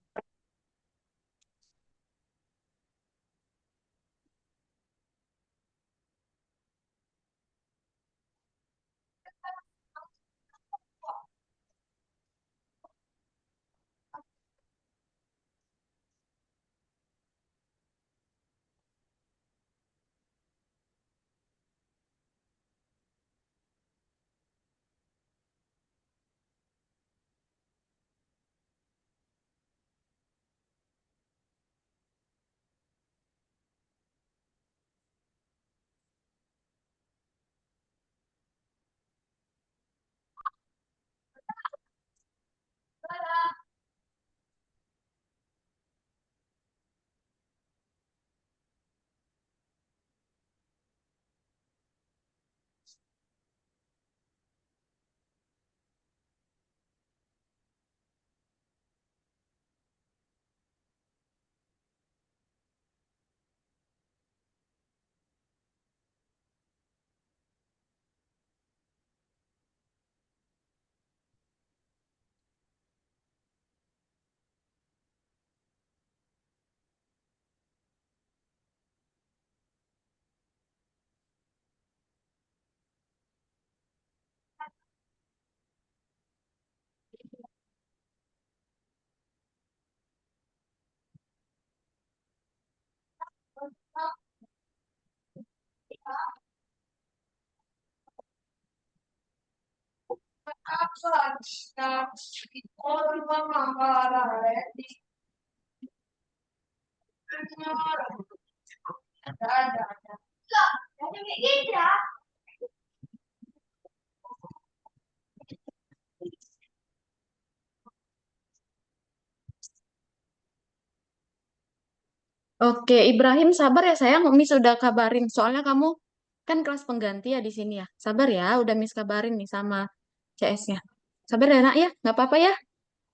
Oke, Ibrahim sabar ya sayang. Miss udah kabarin. Soalnya kamu kan kelas pengganti ya di sini ya. Sabar ya, udah Miss kabarin nih sama CS-nya. Sabar ya nak ya, nggak apa-apa ya.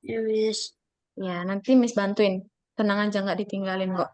Ya, Miss. Ya, nanti Miss bantuin. Tenang aja nggak ditinggalin kok.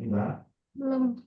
Belum.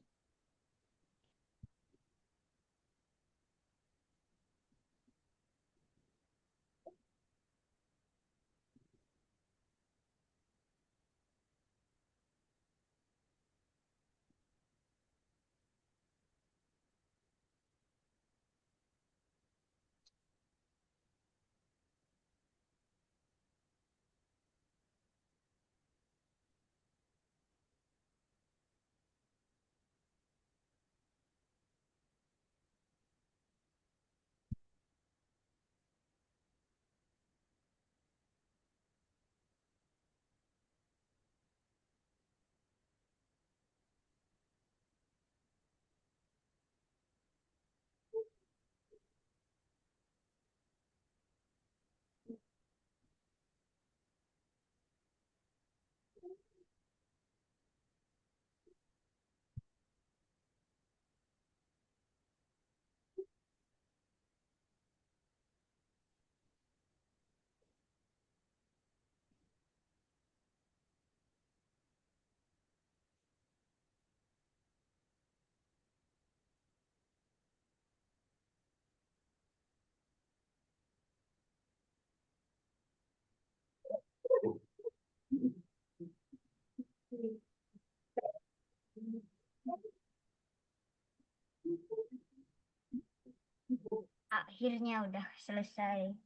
Akhirnya udah selesai.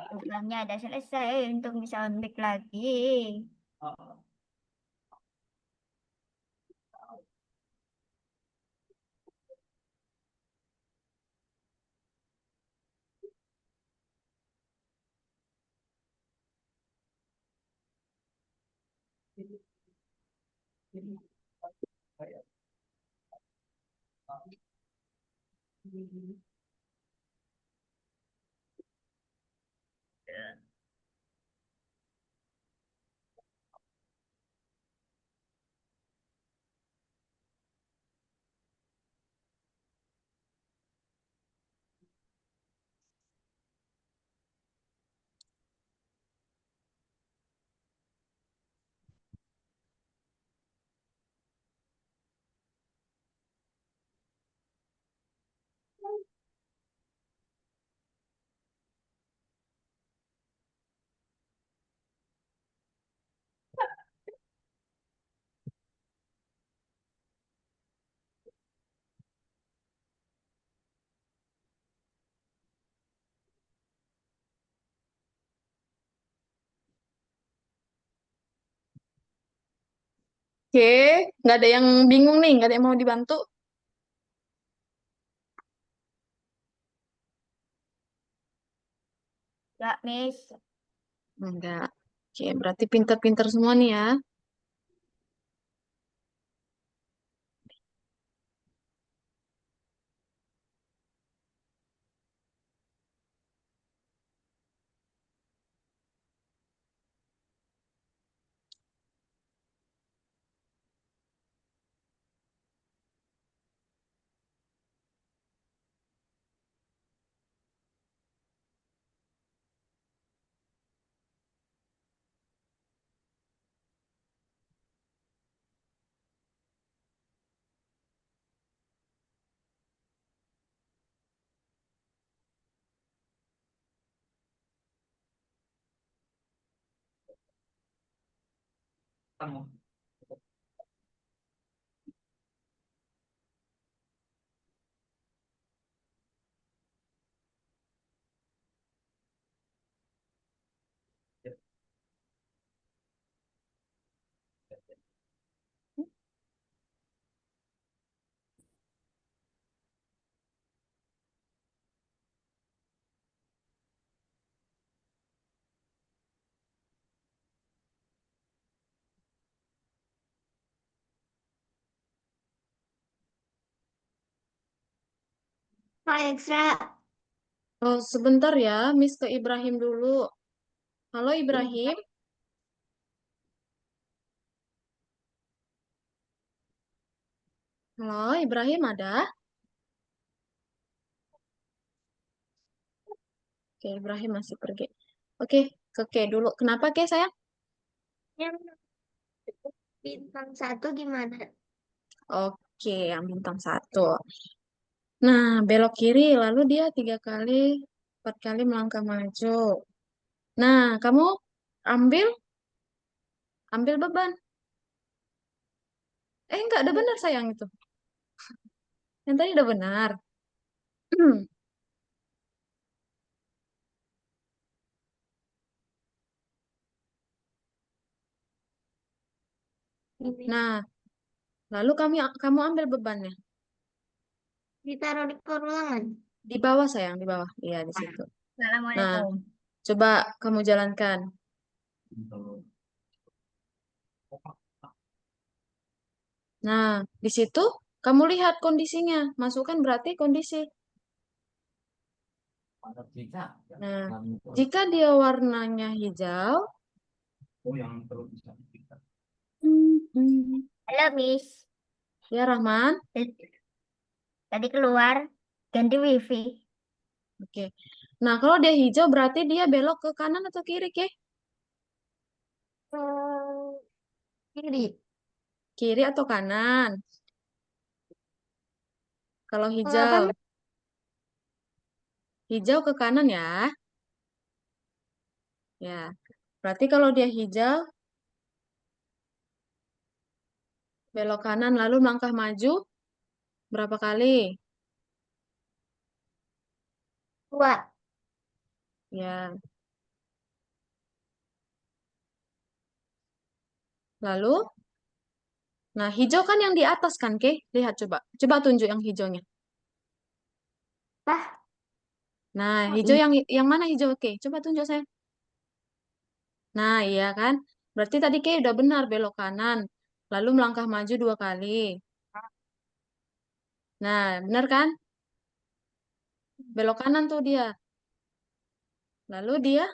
Tugasnya udah selesai untuk bisa on-back lagi. Oke, nggak ada yang bingung nih, nggak ada yang mau dibantu. Ya, Miss. Enggak. Oke, berarti pinter-pinter semua nih ya. Hai, Ekstra. Oh, sebentar ya, Miss ke Ibrahim dulu. Halo Ibrahim. Halo Ibrahim ada? Oke, Ibrahim masih pergi. Oke, ke Kay dulu. Kenapa Kay sayang? Bintang satu gimana? Oke, yang bintang satu. Nah, belok kiri, lalu dia 3 kali, 4 kali melangkah maju. Nah, kamu ambil, ambil beban. Enggak, ada benar sayang itu. Yang tadi udah benar. Ini Nah, lalu kamu ambil bebannya. ditaruh di perulangan. Di bawah sayang, di bawah. Iya, di situ. Nah, Assalamualaikum. coba kamu jalankan. Nah, di situ kamu lihat kondisinya. Masukkan berarti kondisi. Nah, jika dia warnanya hijau, hmm, Halo, Miss. ya Rahman. Tadi keluar ganti wifi. Oke. Nah, kalau dia hijau berarti dia belok ke kanan atau kiri, ke? Kiri. Kiri atau kanan? Kalau Mengapa, hijau, Miss? hijau ke kanan ya. Ya. Berarti kalau dia hijau, belok kanan lalu melangkah maju berapa kali? Dua. Ya. Lalu, nah hijau kan yang di atas kan, ke? Lihat coba. Coba tunjuk yang hijaunya. Pah. Nah, Oh, hijau iya. yang mana hijau, ke? Coba tunjuk saya. Nah, iya kan? Berarti tadi ke udah benar belok kanan. Lalu melangkah maju 2 kali. Nah, benar kan? Belok kanan tuh dia. Lalu dia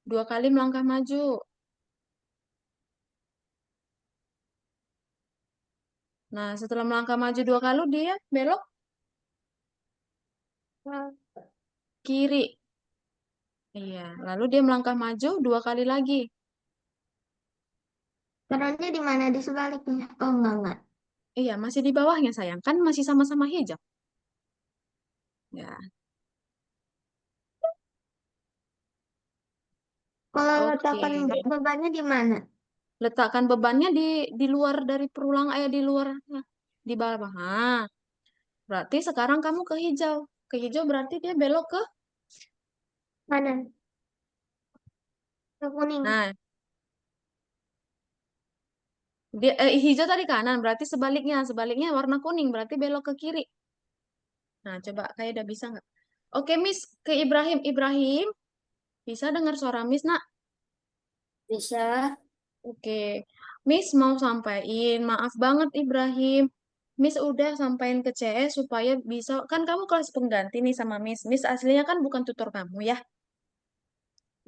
2 kali melangkah maju. Nah, setelah melangkah maju 2 kali, dia belok kiri. Iya, lalu dia melangkah maju 2 kali lagi. Taruhnya di mana? Di sebaliknya. Oh, enggak. Iya, masih di bawahnya sayang. Kan masih sama-sama hijau. Ya, Kalau oke. letakkan bebannya di mana? Letakkan bebannya di luar dari perulang, di luar, nah, di bawah. Nah, berarti sekarang kamu ke hijau. Ke hijau berarti dia belok ke. Mana? Ke kuning. Nah, dia hijau tadi kanan, berarti sebaliknya, sebaliknya warna kuning, berarti belok ke kiri. Nah, coba kayak udah bisa nggak? Oke, Miss, ke Ibrahim. Ibrahim, bisa dengar suara Miss, nak? Bisa. Oke, Miss mau sampaikan, maaf banget Ibrahim. Miss udah sampaikan ke CS supaya bisa, kan kamu kelas pengganti nih sama Miss. Miss aslinya kan bukan tutor kamu ya.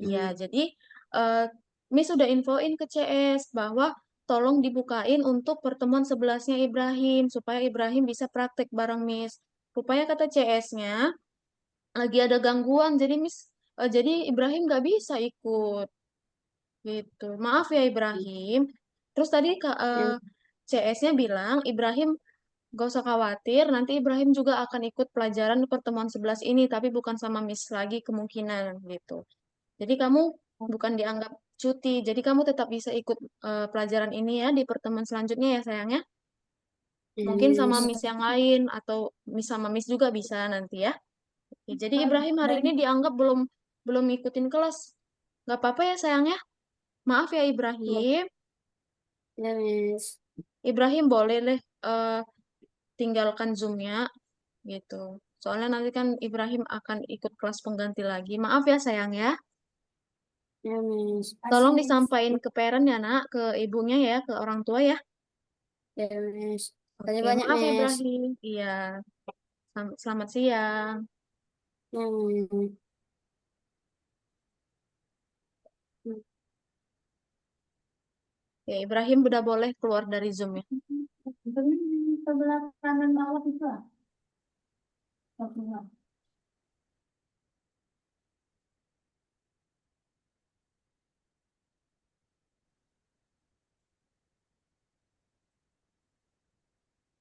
Iya, jadi eh, Miss udah infoin ke CS bahwa tolong dibukain untuk pertemuan 11-nya Ibrahim, supaya Ibrahim bisa praktek bareng Miss. Rupanya kata CS-nya, lagi ada gangguan, jadi Ibrahim nggak bisa ikut. Gitu. Maaf ya Ibrahim. Terus tadi Ya, CS-nya bilang Ibrahim gak usah khawatir, nanti Ibrahim juga akan ikut pelajaran di pertemuan 11 ini, tapi bukan sama Miss lagi kemungkinan gitu. Jadi kamu bukan dianggap cuti, jadi kamu tetap bisa ikut pelajaran ini ya di pertemuan selanjutnya ya sayangnya. Mungkin sama yes. Miss yang lain atau Miss sama Miss juga bisa nanti ya. Oke, jadi Ibrahim hari ini dianggap belum belum ngikutin kelas. Gak apa-apa ya sayangnya. Maaf ya Ibrahim. Ya, Miss. Ibrahim boleh deh tinggalkan Zoom-nya gitu. Soalnya nanti kan Ibrahim akan ikut kelas pengganti lagi. Maaf ya sayang ya. Ya, Miss. Kasih, Tolong Miss. disampaikan ke parent ya nak, ke ibunya ya, ke orang tua ya. Ya, Miss. Kasih Oke, banyak, maaf Miss. Ibrahim. Iya, selamat siang. Ya, Miss. Ya, Ibrahim udah boleh keluar dari Zoom ya. Sebelah kanan bawah itu.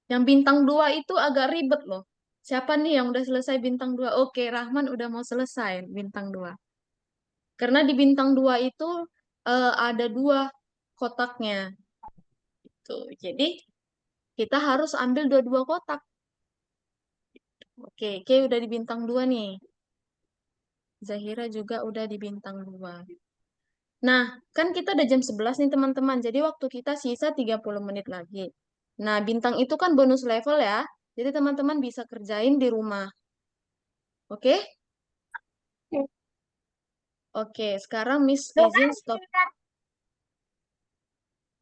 Yang bintang 2 itu agak ribet loh. Siapa nih yang udah selesai bintang 2? Oke, Rahman udah mau selesai bintang 2. Karena di bintang 2 itu ada dua kotaknya. Tuh. Jadi kita harus ambil dua-dua kotak. Oke, Oke udah di bintang 2 nih. Zahira juga udah di bintang 2. Nah, kan kita udah jam 11 nih teman-teman. Jadi waktu kita sisa 30 menit lagi. Nah, bintang itu kan bonus level ya. Jadi teman-teman bisa kerjain di rumah. Oke? Oke, sekarang Miss izin Doang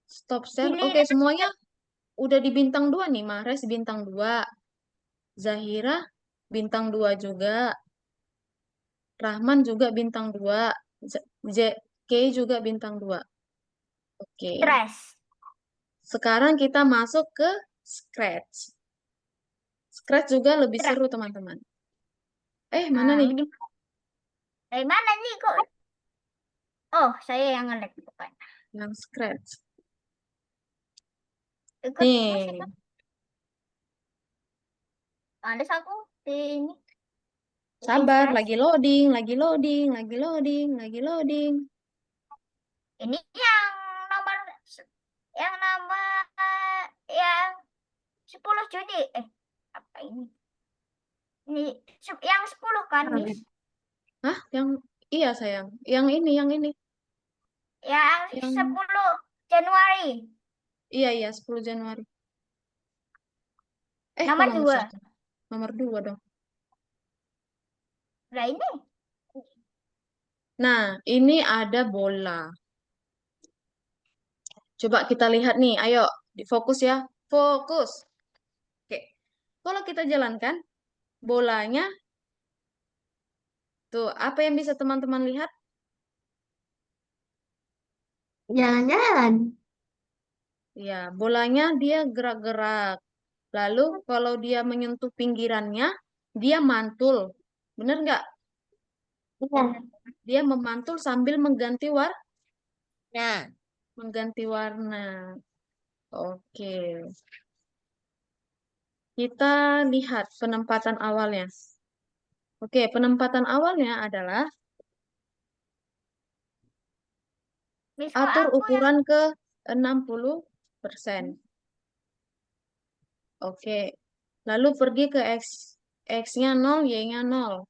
stop share. Oke, giliran semuanya udah di bintang 2 nih. Mares bintang 2, Zahira bintang 2 juga, Rahman juga bintang 2, K juga bintang 2. Oke. stres. Sekarang kita masuk ke Scratch. Scratch juga lebih Stres. seru, teman-teman. Mana Nah, nih? ini dari mana nih kok? Oh, saya yang nge-lag bukan. Yang Scratch. Ikut musik Nih, kan? Ada aku di ini bikin sabar. stres. Lagi loading, lagi loading, lagi loading, lagi loading. Ini yang nomor yang nomor yang 10 Juni. Apa ini? Ini yang 10 kan, Miss? Hah? Iya, sayang. Yang ini. Yang Yang, 10 Januari. iya, 10 Januari. Kok Nomor nomor 2. satu? Nomor 2 dong. Nah, ini. Nah, ini ada bola. Coba kita lihat nih. Ayo, fokus ya. Fokus. Oke. Kalau kita jalankan, bolanya, tuh, apa yang bisa teman-teman lihat? Jalan-jalan. Ya, bolanya dia gerak-gerak. Lalu kalau dia menyentuh pinggirannya, dia mantul. Bener nggak? Iya. Dia memantul sambil Nah, mengganti warna. Oke. Kita lihat penempatan awalnya. Oke, penempatan awalnya adalah Miss kok atur aku yang ukuran ke 60%. Oke. Lalu pergi ke X. X-nya 0, Y-nya 0.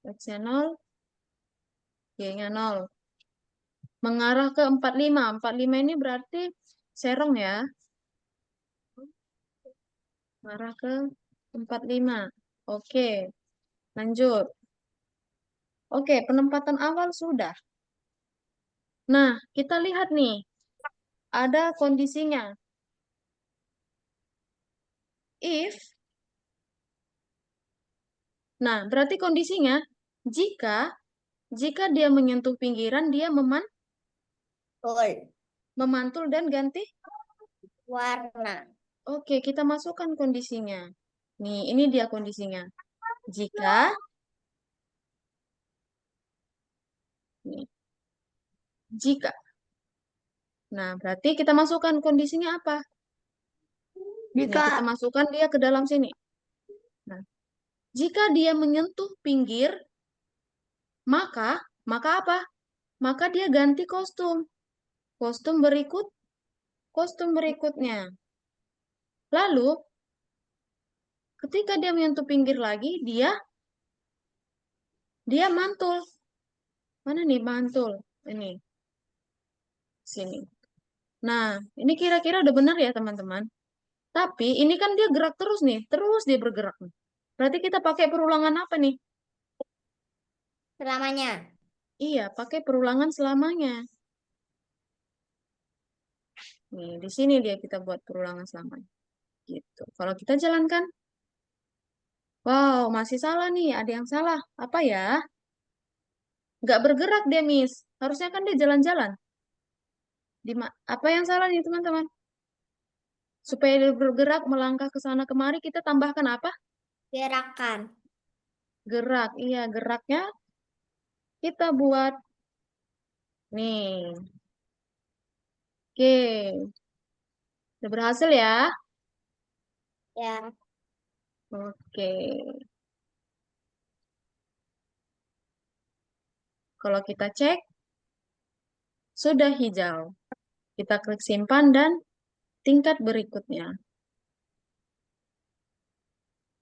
X-nya 0, Y-nya 0. Mengarah ke 45. 45 ini berarti serong ya. Mengarah ke 45. Oke, lanjut. Oke, penempatan awal sudah. Nah, kita lihat nih. Ada kondisinya. If, nah berarti kondisinya jika jika dia menyentuh pinggiran, dia full memantul dan ganti. warna. Oke, kita masukkan kondisinya. Nih, ini dia kondisinya. Jika, nih, jika. Nah, berarti kita masukkan kondisinya apa? Nih, kita Jika masukkan dia ke dalam sini. Nah, jika dia menyentuh pinggir, maka, maka apa? Maka dia ganti kostum. Kostum berikut, kostum berikutnya. Lalu, ketika dia menyentuh pinggir lagi, dia mantul. Mana nih mantul? Ini, sini. Nah, ini kira-kira udah benar ya, teman-teman. Tapi ini kan dia gerak terus nih, terus dia bergerak nih. Berarti kita pakai perulangan apa nih? selamanya. Iya, pakai perulangan selamanya. Nih, di sini dia kita buat perulangan selamanya. Gitu. Kalau kita jalankan, wow, masih salah nih. Ada yang salah. Apa ya? Nggak bergerak dia, Miss. Harusnya kan dia jalan-jalan. Apa yang salah nih, teman-teman? Supaya dia bergerak, melangkah ke sana kemari, kita tambahkan apa? Gerakan. Gerak. Iya, geraknya kita buat nih. Oke. Udah berhasil ya? Ya. Oke. Kalau kita cek, sudah hijau. Kita klik simpan dan tingkat berikutnya.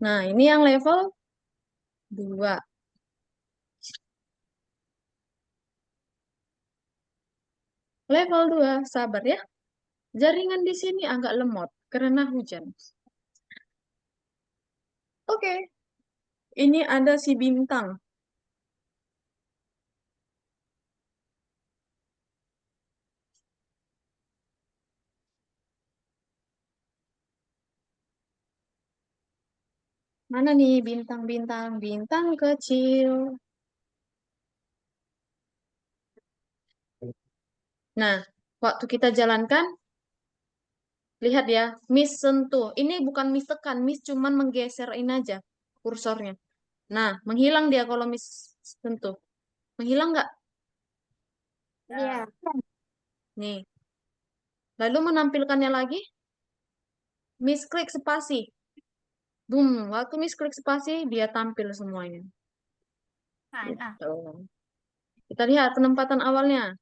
Nah, ini yang level 2. Level 2, sabar ya. Jaringan di sini agak lemot karena hujan. Oke, ini ada si bintang. Mana nih bintang-bintang? Bintang kecil. Nah, waktu kita jalankan, lihat ya, Miss sentuh. Ini bukan Miss tekan, Miss cuman menggeserin aja kursornya. Nah, menghilang dia kalau Miss sentuh. Menghilang nggak? Iya. Nih. Lalu menampilkannya lagi, Miss klik spasi. Boom, waktu Miss klik spasi, dia tampil semuanya. Mana? Gitu. Kita lihat penempatan awalnya.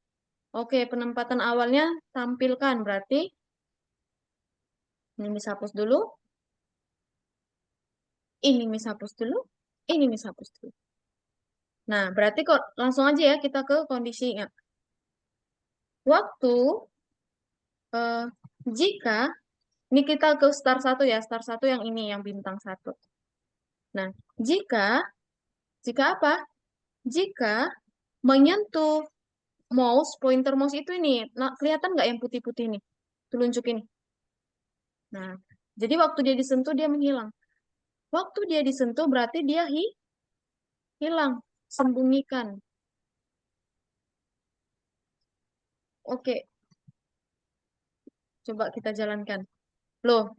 Oke, penempatan awalnya tampilkan. Berarti ini Miss hapus dulu. Ini Miss hapus dulu. Ini Miss hapus dulu. Nah, berarti kok langsung aja ya kita ke kondisinya. Waktu eh, jika ini kita ke star satu ya, star satu yang ini yang bintang satu. Nah, jika jika apa? Jika menyentuh mouse, pointer mouse itu ini, nah, kelihatan nggak yang putih-putih ini? Telunjuk ini. Nah, jadi waktu dia disentuh dia menghilang. Waktu dia disentuh berarti dia hilang, sembunyikan. Oke, coba kita jalankan. Loh,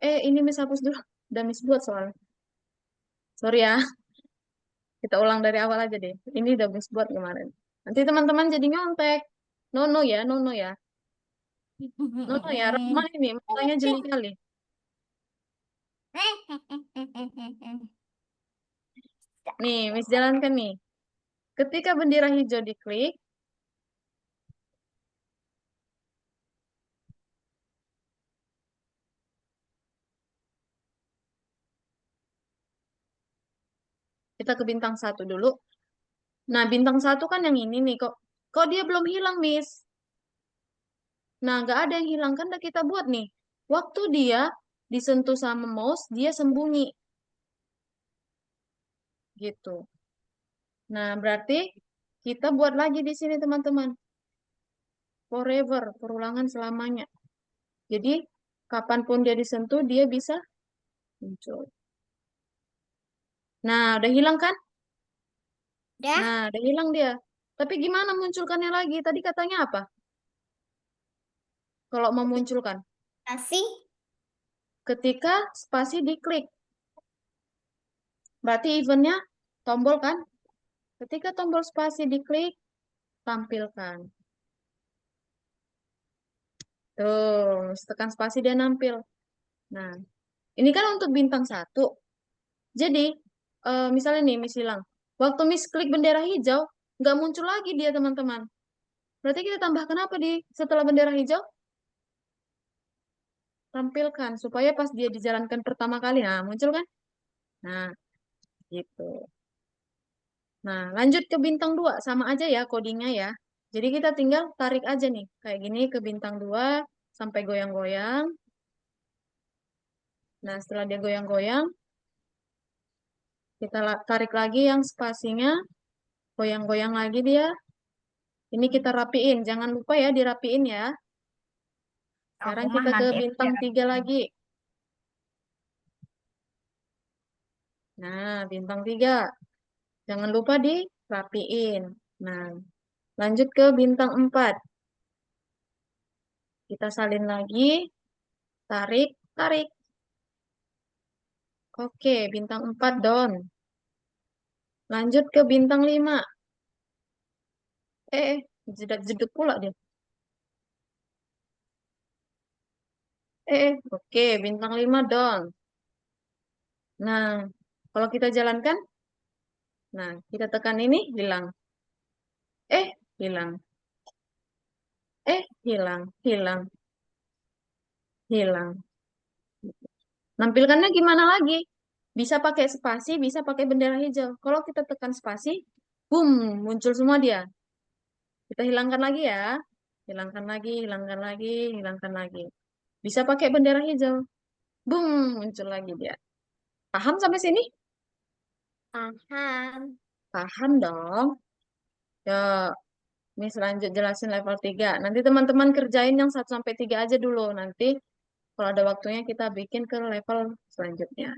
ini Miss hapus dulu. Udah Miss buat soalnya. Sorry ya, kita ulang dari awal aja deh. Ini udah Miss buat kemarin. Nanti teman-teman jadi nyontek. Nono ya, nono ya. Nono ya, Rahma ini matanya jeli kali. Nih, Miss jalankan nih. Ketika bendera hijau diklik, kita ke bintang satu dulu. Nah, bintang satu kan yang ini nih. Kok dia belum hilang, Miss? Nah, nggak ada yang hilang. Kan udah kita buat nih. Waktu dia disentuh sama mouse, dia sembunyi. Gitu. Nah, berarti kita buat lagi di sini, teman-teman. Forever, perulangan selamanya. Jadi, kapanpun dia disentuh, dia bisa muncul. Nah, udah hilang kan? Dah, Nah, udah hilang dia. Tapi gimana munculkannya lagi? Tadi katanya apa? Kalau memunculkan. kasih. Ketika spasi diklik. Berarti eventnya tombol kan? Ketika tombol spasi diklik, tampilkan. Tuh, tekan spasi dia nampil. Nah, ini kan untuk bintang satu. Jadi, misalnya nih, Miss hilang. Waktu Miss klik bendera hijau, nggak muncul lagi dia, teman-teman. Berarti kita tambahkan apa di setelah bendera hijau? Tampilkan, supaya pas dia dijalankan pertama kali, nah muncul kan? Nah, gitu. Nah, lanjut ke bintang 2. Sama aja ya codingnya ya. Jadi kita tinggal tarik aja nih. Kayak gini ke bintang 2 sampai goyang-goyang. Nah, setelah dia goyang-goyang, kita tarik lagi yang spasinya. Goyang-goyang lagi dia. Ini kita rapiin. Jangan lupa ya dirapiin ya. Aku Sekarang mah kita ke nanti bintang 3 lagi. Nah, bintang 3. Jangan lupa dirapiin. Nah, lanjut ke bintang 4. Kita salin lagi. Tarik, tarik. Oke, bintang 4 down. Lanjut ke bintang 5. Jedak-jeduk pula dia. Oke, bintang 5 dong. Nah, kalau kita jalankan, nah, kita tekan ini, hilang. Hilang. Hilang. Hilang. Hilang. Nampilkannya gimana lagi? Bisa pakai spasi, bisa pakai bendera hijau. Kalau kita tekan spasi, boom, muncul semua dia. Kita hilangkan lagi ya. Hilangkan lagi, hilangkan lagi, hilangkan lagi. Bisa pakai bendera hijau. Boom, muncul lagi dia. Paham sampai sini? Paham. Paham dong. Ya, ini selanjut jelasin level 3. Nanti teman-teman kerjain yang 1 sampai 3 aja dulu. Nanti kalau ada waktunya kita bikin ke level selanjutnya.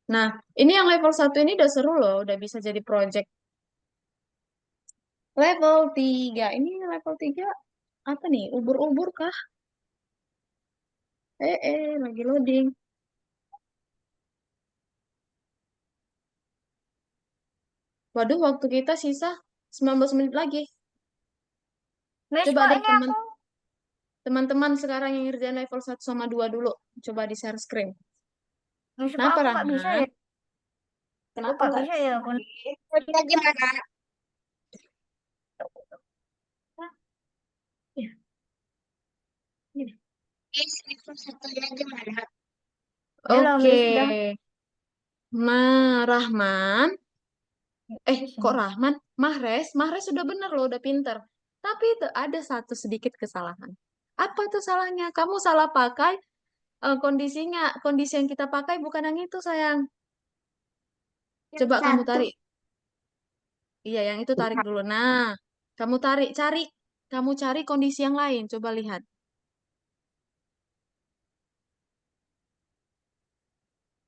Nah, ini yang level 1 ini udah seru loh. Udah bisa jadi project. Level 3. Ini level 3 apa nih? Ubur-ubur kah? Lagi loading. Waduh, waktu kita sisa 19 menit lagi. Miss, Coba kok deh ini aku, teman-teman sekarang yang ngerjain level 1 sama 2 dulu. Coba di share screen. Miss, kok Kenapa, aku nggak bisa Rahman? ya? Kok Kenapa, nggak Kak? bisa ya aku? Udah gimana? Ya, ini. Level satunya gimana? Ini loh, Oke. Miss, udah. Rahman. Di Kok sini. Rahman? Mahres sudah benar loh, udah pinter. Tapi itu ada satu sedikit kesalahan. Apa tuh salahnya? Kamu salah pakai kondisinya. Kondisi yang kita pakai bukan yang itu, sayang. Yang Coba kamu satu. tarik. Iya, yang itu tarik dulu. Nah, kamu tarik, cari. Kamu cari kondisi yang lain. Coba lihat.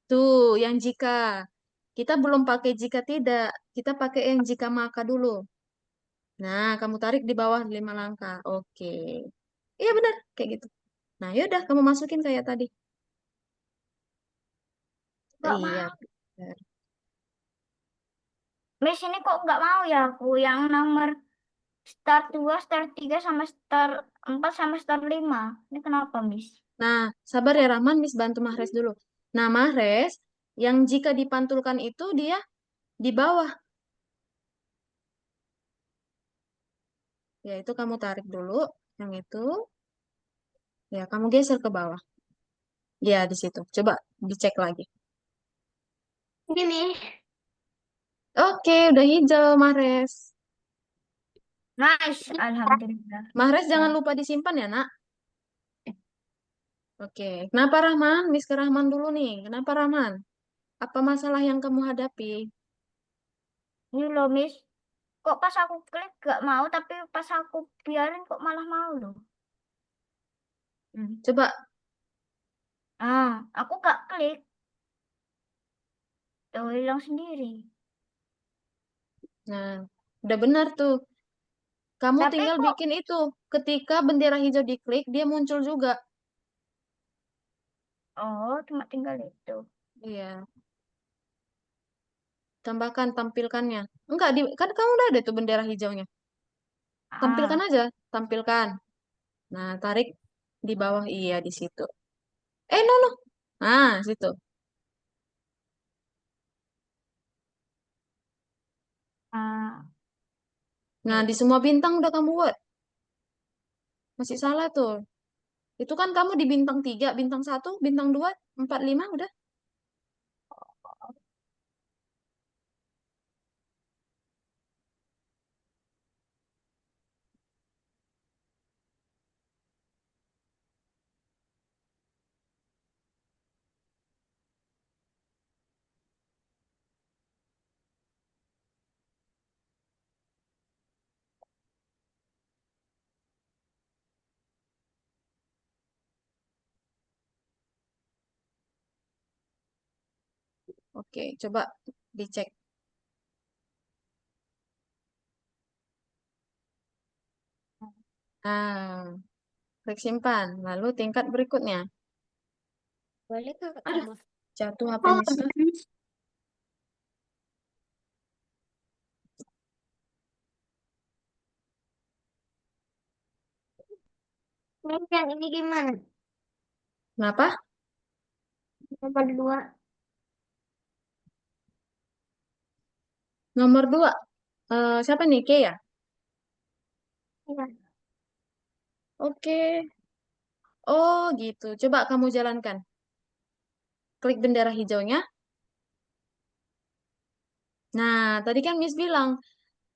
Tuh, yang jika. Kita belum pakai jika tidak. Kita pakai yang jika maka dulu. Nah, kamu tarik di bawah 5 langkah. Oke. Iya benar, kayak gitu. Nah, yaudah kamu masukin kayak tadi. Nggak Iya, mau. benar. Miss, ini kok nggak mau ya aku yang nomor start 2, start 3, sama start 4, sama start 5. Ini kenapa, Miss? Nah, sabar ya Rahman, Miss bantu Mahres dulu. Nah, Mahres, yang jika dipantulkan itu dia di bawah. Ya, itu kamu tarik dulu. Yang itu, ya kamu geser ke bawah. Ya, di situ. Coba dicek lagi. Gini. Oke, udah hijau, Mahres. Nice, Alhamdulillah. Mahres Ya. jangan lupa disimpan ya, nak. Oke, kenapa Rahman? Miss ke Rahman dulu nih. Kenapa Rahman? Apa masalah yang kamu hadapi? Ini loh, Miss. Kok pas aku klik gak mau, tapi pas aku biarin kok malah mau loh. Coba, Ah, aku gak klik. Tuh, hilang sendiri. nah, udah benar tuh. Kamu Tapi tinggal kok, bikin itu. Ketika bendera hijau diklik, dia muncul juga. oh, cuma tinggal itu. Iya, tambahkan tampilkannya. Enggak, kan kamu udah ada tuh bendera hijaunya. Tampilkan Ah, aja, tampilkan. Nah, tarik di bawah, iya di situ. No, no. Nah, situ. ah, Nah, nih. di semua bintang udah kamu buat. Masih salah tuh. Itu kan kamu di bintang 3, bintang 1, bintang 2, 4, 5 udah. Oke, coba dicek. Nah, klik simpan. Lalu tingkat berikutnya. Boleh kakak Aduh, coba? jatuh HP Oh, Miss. Yang ini gimana? Kenapa? Nomor 2. Nomor 2. Siapa nih? K ya? Iya. Oke. Oh, gitu. Coba kamu jalankan. Klik bendera hijaunya. Nah, tadi kan Miss bilang,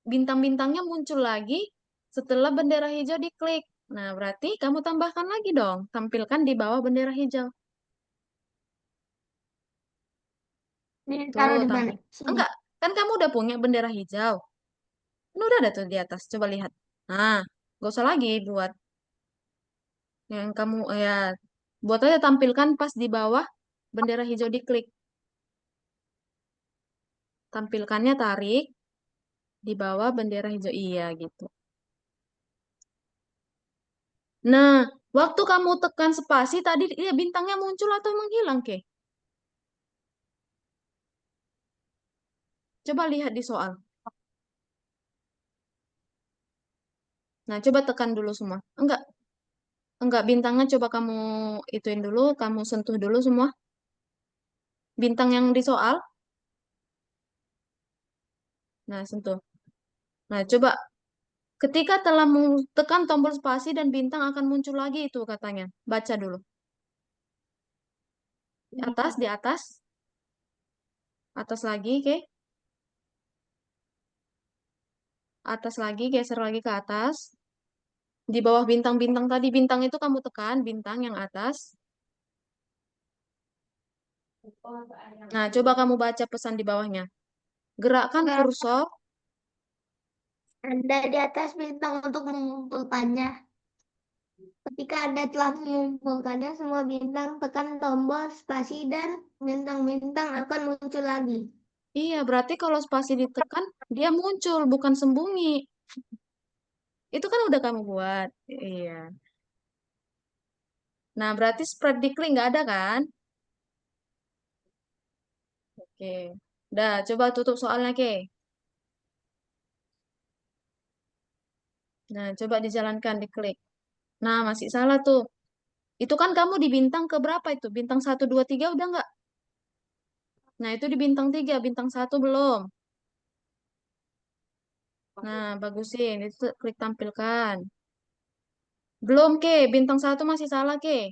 bintang-bintangnya muncul lagi setelah bendera hijau diklik. Nah, berarti kamu tambahkan lagi dong. Tampilkan di bawah bendera hijau. Ini taruh Tuh, di mana? tampil. Sini. Enggak, kan kamu udah punya bendera hijau. Ini udah ada tuh di atas. Coba lihat. Nah, gak usah lagi buat yang kamu, ya, buat aja tampilkan pas di bawah bendera hijau diklik. Tampilkannya tarik di bawah bendera hijau. Iya, gitu. Nah, waktu kamu tekan spasi tadi, ya bintangnya muncul atau menghilang, Ke? Coba lihat di soal. Nah, coba tekan dulu semua. Enggak, bintangnya coba kamu ituin dulu, kamu sentuh dulu semua. Bintang yang di soal. Nah, sentuh. Nah, coba ketika telah tekan tombol spasi dan bintang akan muncul lagi itu katanya. Baca dulu. Di atas lagi, oke? Atas lagi, geser lagi ke atas. Di bawah bintang-bintang tadi, bintang itu kamu tekan, bintang yang atas. Nah, coba kamu baca pesan di bawahnya. Gerakkan Enggak. kursor. Anda di atas bintang untuk mengumpulkannya. Ketika Anda telah mengumpulkannya, semua bintang tekan tombol spasi dan bintang-bintang akan muncul lagi. Iya, berarti kalau spasi ditekan, dia muncul, bukan sembunyi. Itu kan udah kamu buat. Iya. Nah, berarti spread diklik nggak ada kan? Oke. Udah, coba tutup soalnya, Ke. Nah, coba dijalankan, diklik. Nah, masih salah tuh. Itu kan kamu di bintang ke berapa itu? Bintang 1, 2, 3 udah nggak? Nah, itu di bintang 3, bintang 1 belum. Nah, bagusin. Itu klik tampilkan. Belum, Ke. Bintang 1 masih salah, Ke.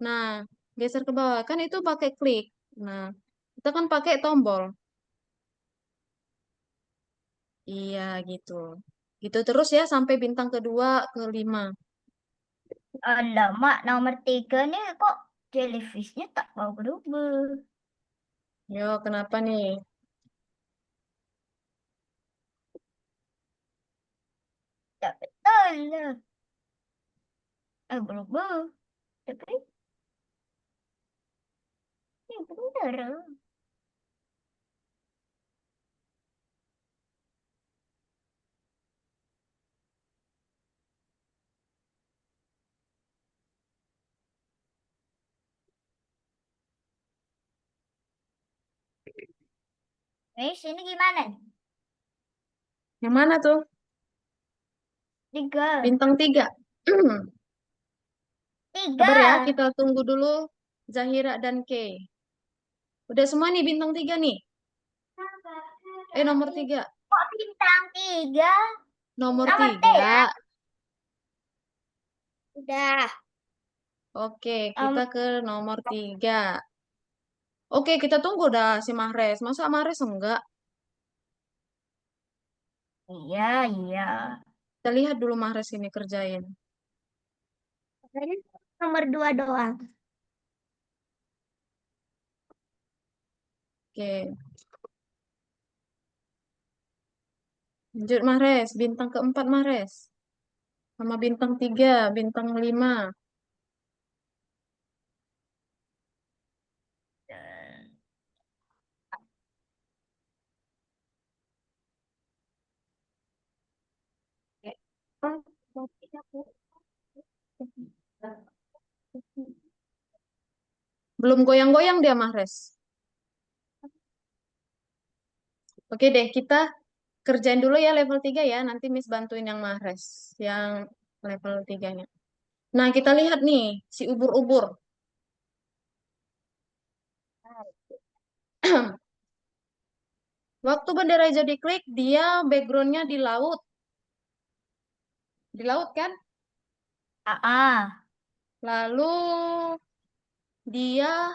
Nah, geser ke bawah. Kan itu pakai klik. Nah, kita kan pakai tombol. Iya, gitu. Gitu terus ya sampai bintang kedua, ke 5. Alamak, nomor 3 nih kok jellyfishnya tak mau berubah. Yo, kenapa nih? Tak betul lah. Berubah. Tapi ini bener. Sini gimana? Yang mana tuh? 3. Bintang 3. Sabar ya, 3. kita tunggu dulu Zahira dan Kay. Udah semua nih bintang 3 nih. Nomor 3. Kok bintang 3? Nomor Nomor 3. 3. Udah. Oke, kita Um, ke nomor 3. Oke, kita tunggu dah si Mahres. Masa Mahres enggak? iya, iya. Kita lihat dulu Mahres ini kerjain. Tadi nomor 2 doang. Oke, lanjut Mahres. Bintang keempat Mahres. Sama bintang 3, bintang 5. Belum goyang-goyang dia Mahres. Oke deh, kita kerjain dulu ya level 3 ya. Nanti Miss bantuin yang Mahrez. Yang level 3-nya. Nah, kita lihat nih. Si ubur-ubur. Waktu bendera hijau diklik, dia backgroundnya di laut. Di laut kan? Lalu dia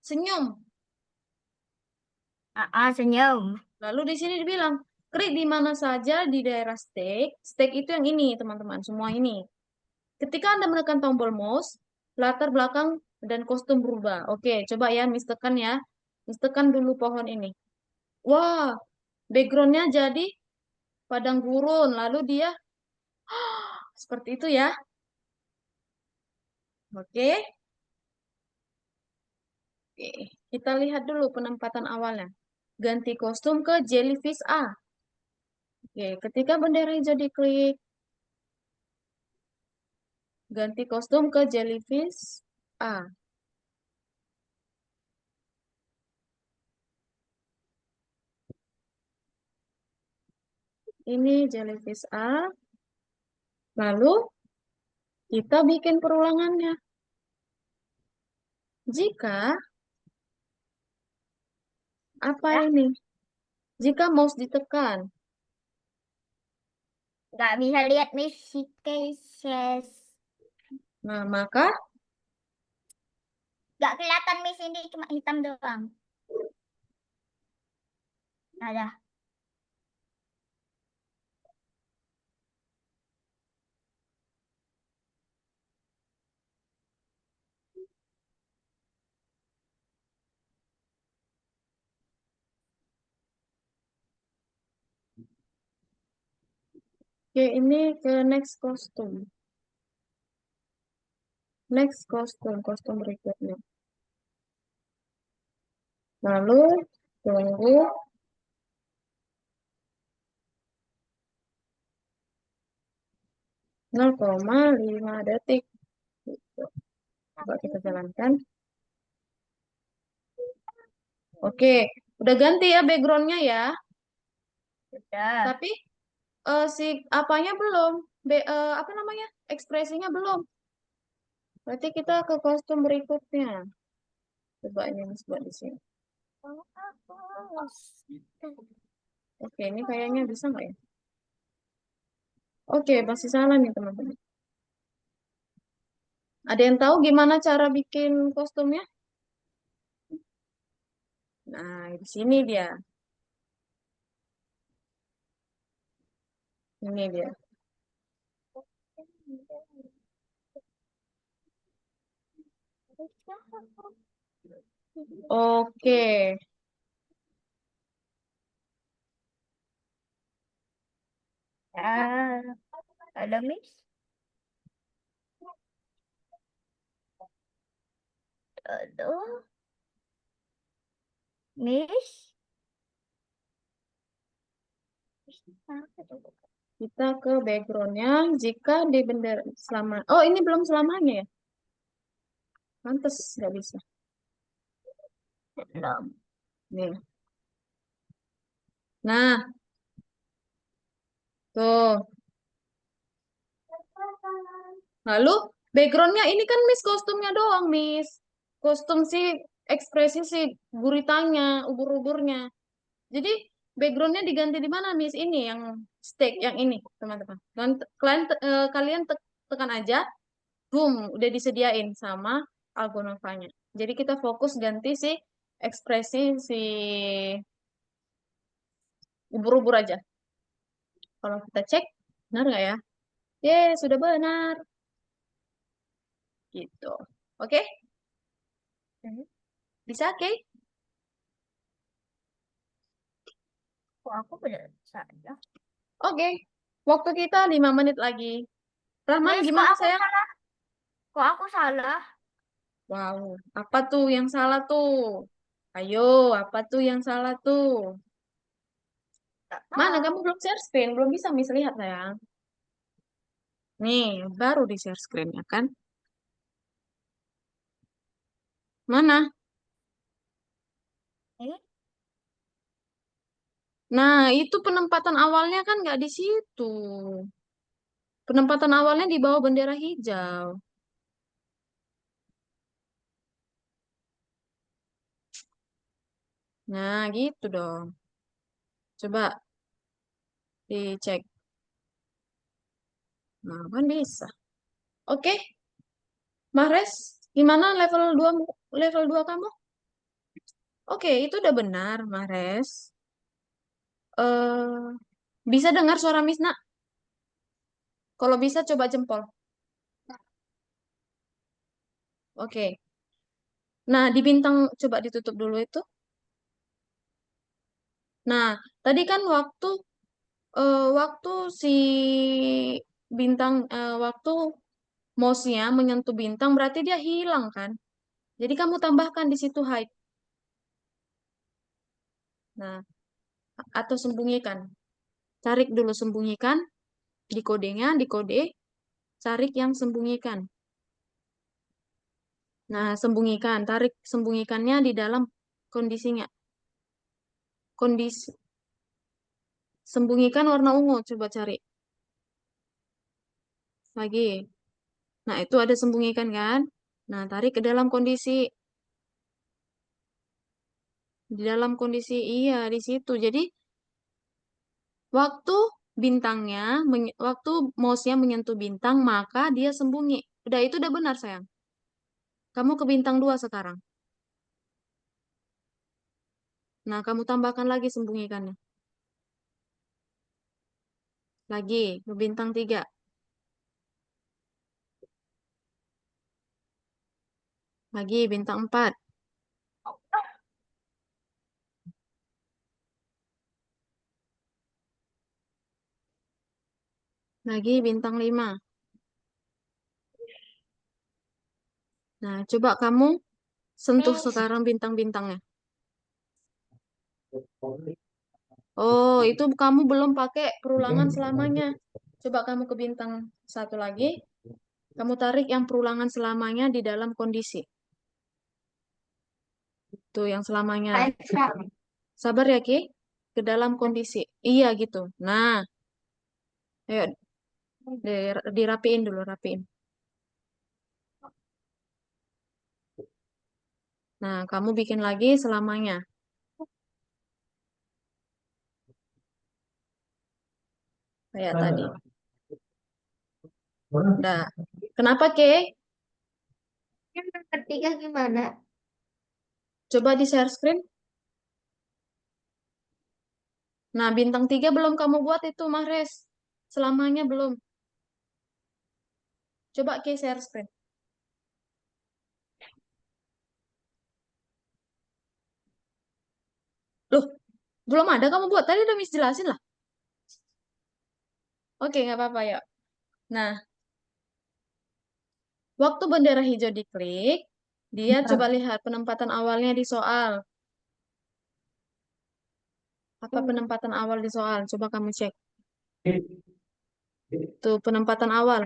senyum. Senyum. Lalu di sini dibilang, klik di mana saja di daerah stake. Stake itu yang ini, teman-teman. Semua ini. Ketika Anda menekan tombol mouse, latar belakang dan kostum berubah. Oke, coba ya, Miss tekan ya. Miss tekan dulu pohon ini. Wah, backgroundnya jadi padang gurun. Lalu dia seperti itu ya. Oke. Oke, kita lihat dulu penempatan awalnya. Ganti kostum ke Jellyfish A. Oke, ketika bendera hijau diklik, ganti kostum ke Jellyfish A. Ini Jellyfish A. Lalu kita bikin perulangannya. Jika apa Ya. ini? Jika mouse ditekan, Nggak bisa lihat Missy Cases. nah maka Nggak kelihatan Miss ini cuma hitam doang. Ada. oke ini ke next kostum. Next kostum berikutnya. Lalu tunggu 0,5 detik. Gitu. Coba kita jalankan. Oke, udah ganti ya backgroundnya ya. Sudah. Tapi si apanya belum, apa namanya, ekspresinya belum. Berarti kita ke kostum berikutnya. Coba ini Mas buat di sini. Oke, ini kayaknya bisa nggak ya? Oke, masih salah nih teman-teman. Ada yang tahu gimana cara bikin kostumnya? Nah, di sini dia. Ini dia. Oke. Ada Miss. Aduh. Miss. Kita ke backgroundnya. Jika di bendera selama. Oh, ini belum selamanya ya? Pantes nggak bisa. Belum. Nih. Nah, tuh. Lalu backgroundnya ini kan Miss kostumnya doang, Miss. Kostum si ekspresi si guritanya, ubur-uburnya. Jadi backgroundnya diganti di mana, Miss? Ini yang stake, yang ini, teman-teman. Kalian tekan aja, boom, udah disediain sama Algonovanya. Jadi kita fokus ganti si ekspresi si ubur-ubur aja. Kalau kita cek, benar nggak ya? Sudah benar. Gitu. Oke? Bisa, oke? Kok aku benar saja? Oke. Waktu kita 5 menit lagi. Rahman, Miss, gimana sayang? Kok aku salah? Wow, apa tuh yang salah tuh? Ayo, apa tuh yang salah tuh? Tak Mana kamu tahu. belum share screen, belum bisa Miss lihat sayang. Nih, baru di share screen ya kan? Mana? Ini Nah, itu penempatan awalnya kan nggak di situ. Penempatan awalnya di bawah bendera hijau. Nah, gitu dong. Coba dicek. Nah, kan bisa. Oke, Mahrez, gimana level 2 kamu? Oke, itu udah benar, Mahrez. eh Bisa dengar suara Misna? Kalau bisa coba jempol. Oke. Nah, di bintang coba ditutup dulu itu. Nah, tadi kan waktu si waktu mouse-nya menyentuh bintang berarti dia hilang kan? Jadi kamu tambahkan di situ hide. Nah, atau sembunyikan. Cari dulu sembunyikan di kodenya, di kode, cari yang sembunyikan. Nah, sembunyikan, tarik sembunyikannya di dalam kondisinya. Kondisi Sembunyikan warna ungu, coba cari lagi. Nah, itu ada sembunyikan kan? Nah, tarik ke dalam kondisi. Di dalam kondisi iya di situ. Jadi, waktu waktu mouse-nya menyentuh bintang, maka dia sembunyi. Itu udah benar, sayang. Kamu ke bintang 2 sekarang. Nah, kamu tambahkan lagi sembunyikannya. Lagi ke bintang 3. Lagi bintang 4. Lagi bintang 5. Nah, coba kamu sentuh sekarang bintang-bintangnya. Oh, itu kamu belum pakai perulangan selamanya. Coba kamu ke bintang 1 lagi. Kamu tarik yang perulangan selamanya di dalam kondisi. Tuh, yang selamanya. Sabar ya, Ki. Ke dalam kondisi. Iya, gitu. Nah, ayo dirapiin dulu, rapiin. Nah, kamu bikin lagi selamanya. Kayak tadi. Nah, kenapa, Ki? Yang ketiga gimana? Coba di share screen. Nah, bintang 3 belum kamu buat itu, Mahrez. Selamanya belum. Coba Ki share screen. Loh, belum ada kamu buat. Tadi udah Miss jelasin lah. Oke, nggak apa-apa ya. Nah, waktu bendera hijau diklik, dia coba lihat penempatan awalnya di soal. Apa penempatan awal di soal? Coba kamu cek. Tuh, penempatan awal.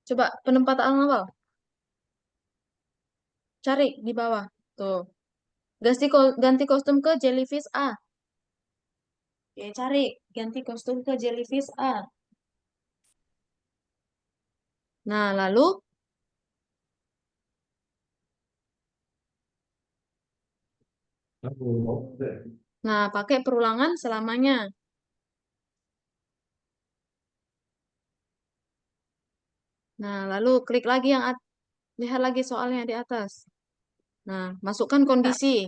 Coba penempatan awal. Cari di bawah. Tuh. Ganti kostum ke Jellyfish A. Oke, cari. Ganti kostum ke Jellyfish A. Nah, lalu pakai perulangan selamanya. Nah, lalu klik lagi lihat lagi soalnya di atas. Nah, masukkan kondisi.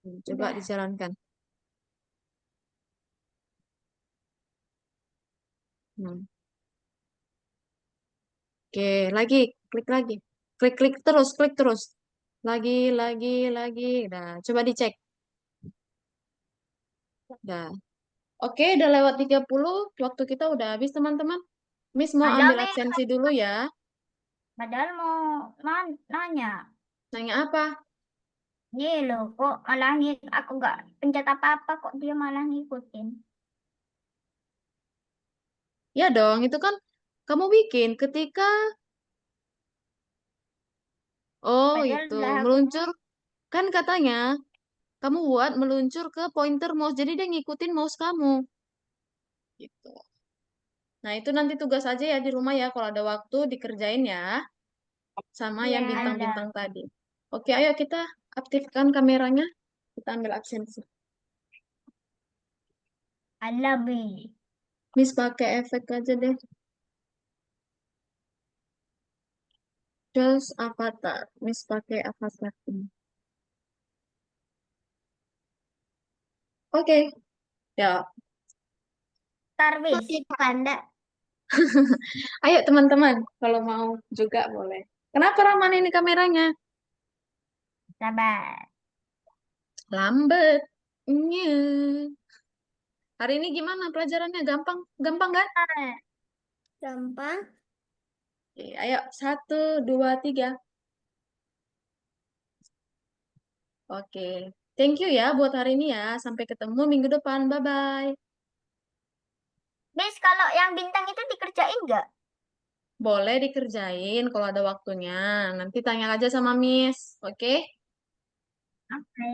Coba Udah. dijalankan. Hmm. Oke, lagi, klik lagi. Klik terus, klik terus. Lagi. Nah, coba dicek. Nah, oke, udah lewat 30. Waktu kita udah habis, teman-teman. Miss mau Ada ambil Mi, absensi dulu ya. padahal mau nanya. Nanya apa? Iya loh, kok malah aku nggak pencet apa-apa, kok dia malah ngikutin. Ya dong, itu kan kamu bikin ketika... Oh, Padahal itu. udah aku Meluncur. Kan katanya, kamu buat meluncur ke pointer mouse. Jadi dia ngikutin mouse kamu. Gitu. Nah, itu nanti tugas aja ya di rumah ya. Kalau ada waktu dikerjain ya. Sama yang Ya, ada bintang-bintang tadi. Oke, ayo kita aktifkan kameranya. Kita ambil absensi. lebih. Miss pakai efek aja deh. Just avatar. Miss pakai avatar ini. Oke. Ya. Tarwis. jadi panda. Ayo teman-teman. Kalau mau juga boleh. Kenapa Rahman ini kameranya? Sabar. Lambat. Nye. Hari ini gimana pelajarannya? Gampang? Gampang kan? Gampang. Oke, ayo. 1, 2, 3. Oke. Thank you ya buat hari ini ya. Sampai ketemu minggu depan. Bye-bye. Miss, kalau yang bintang itu dikerjain nggak? Boleh dikerjain kalau ada waktunya. Nanti tanya aja sama Miss. Oke? Oke.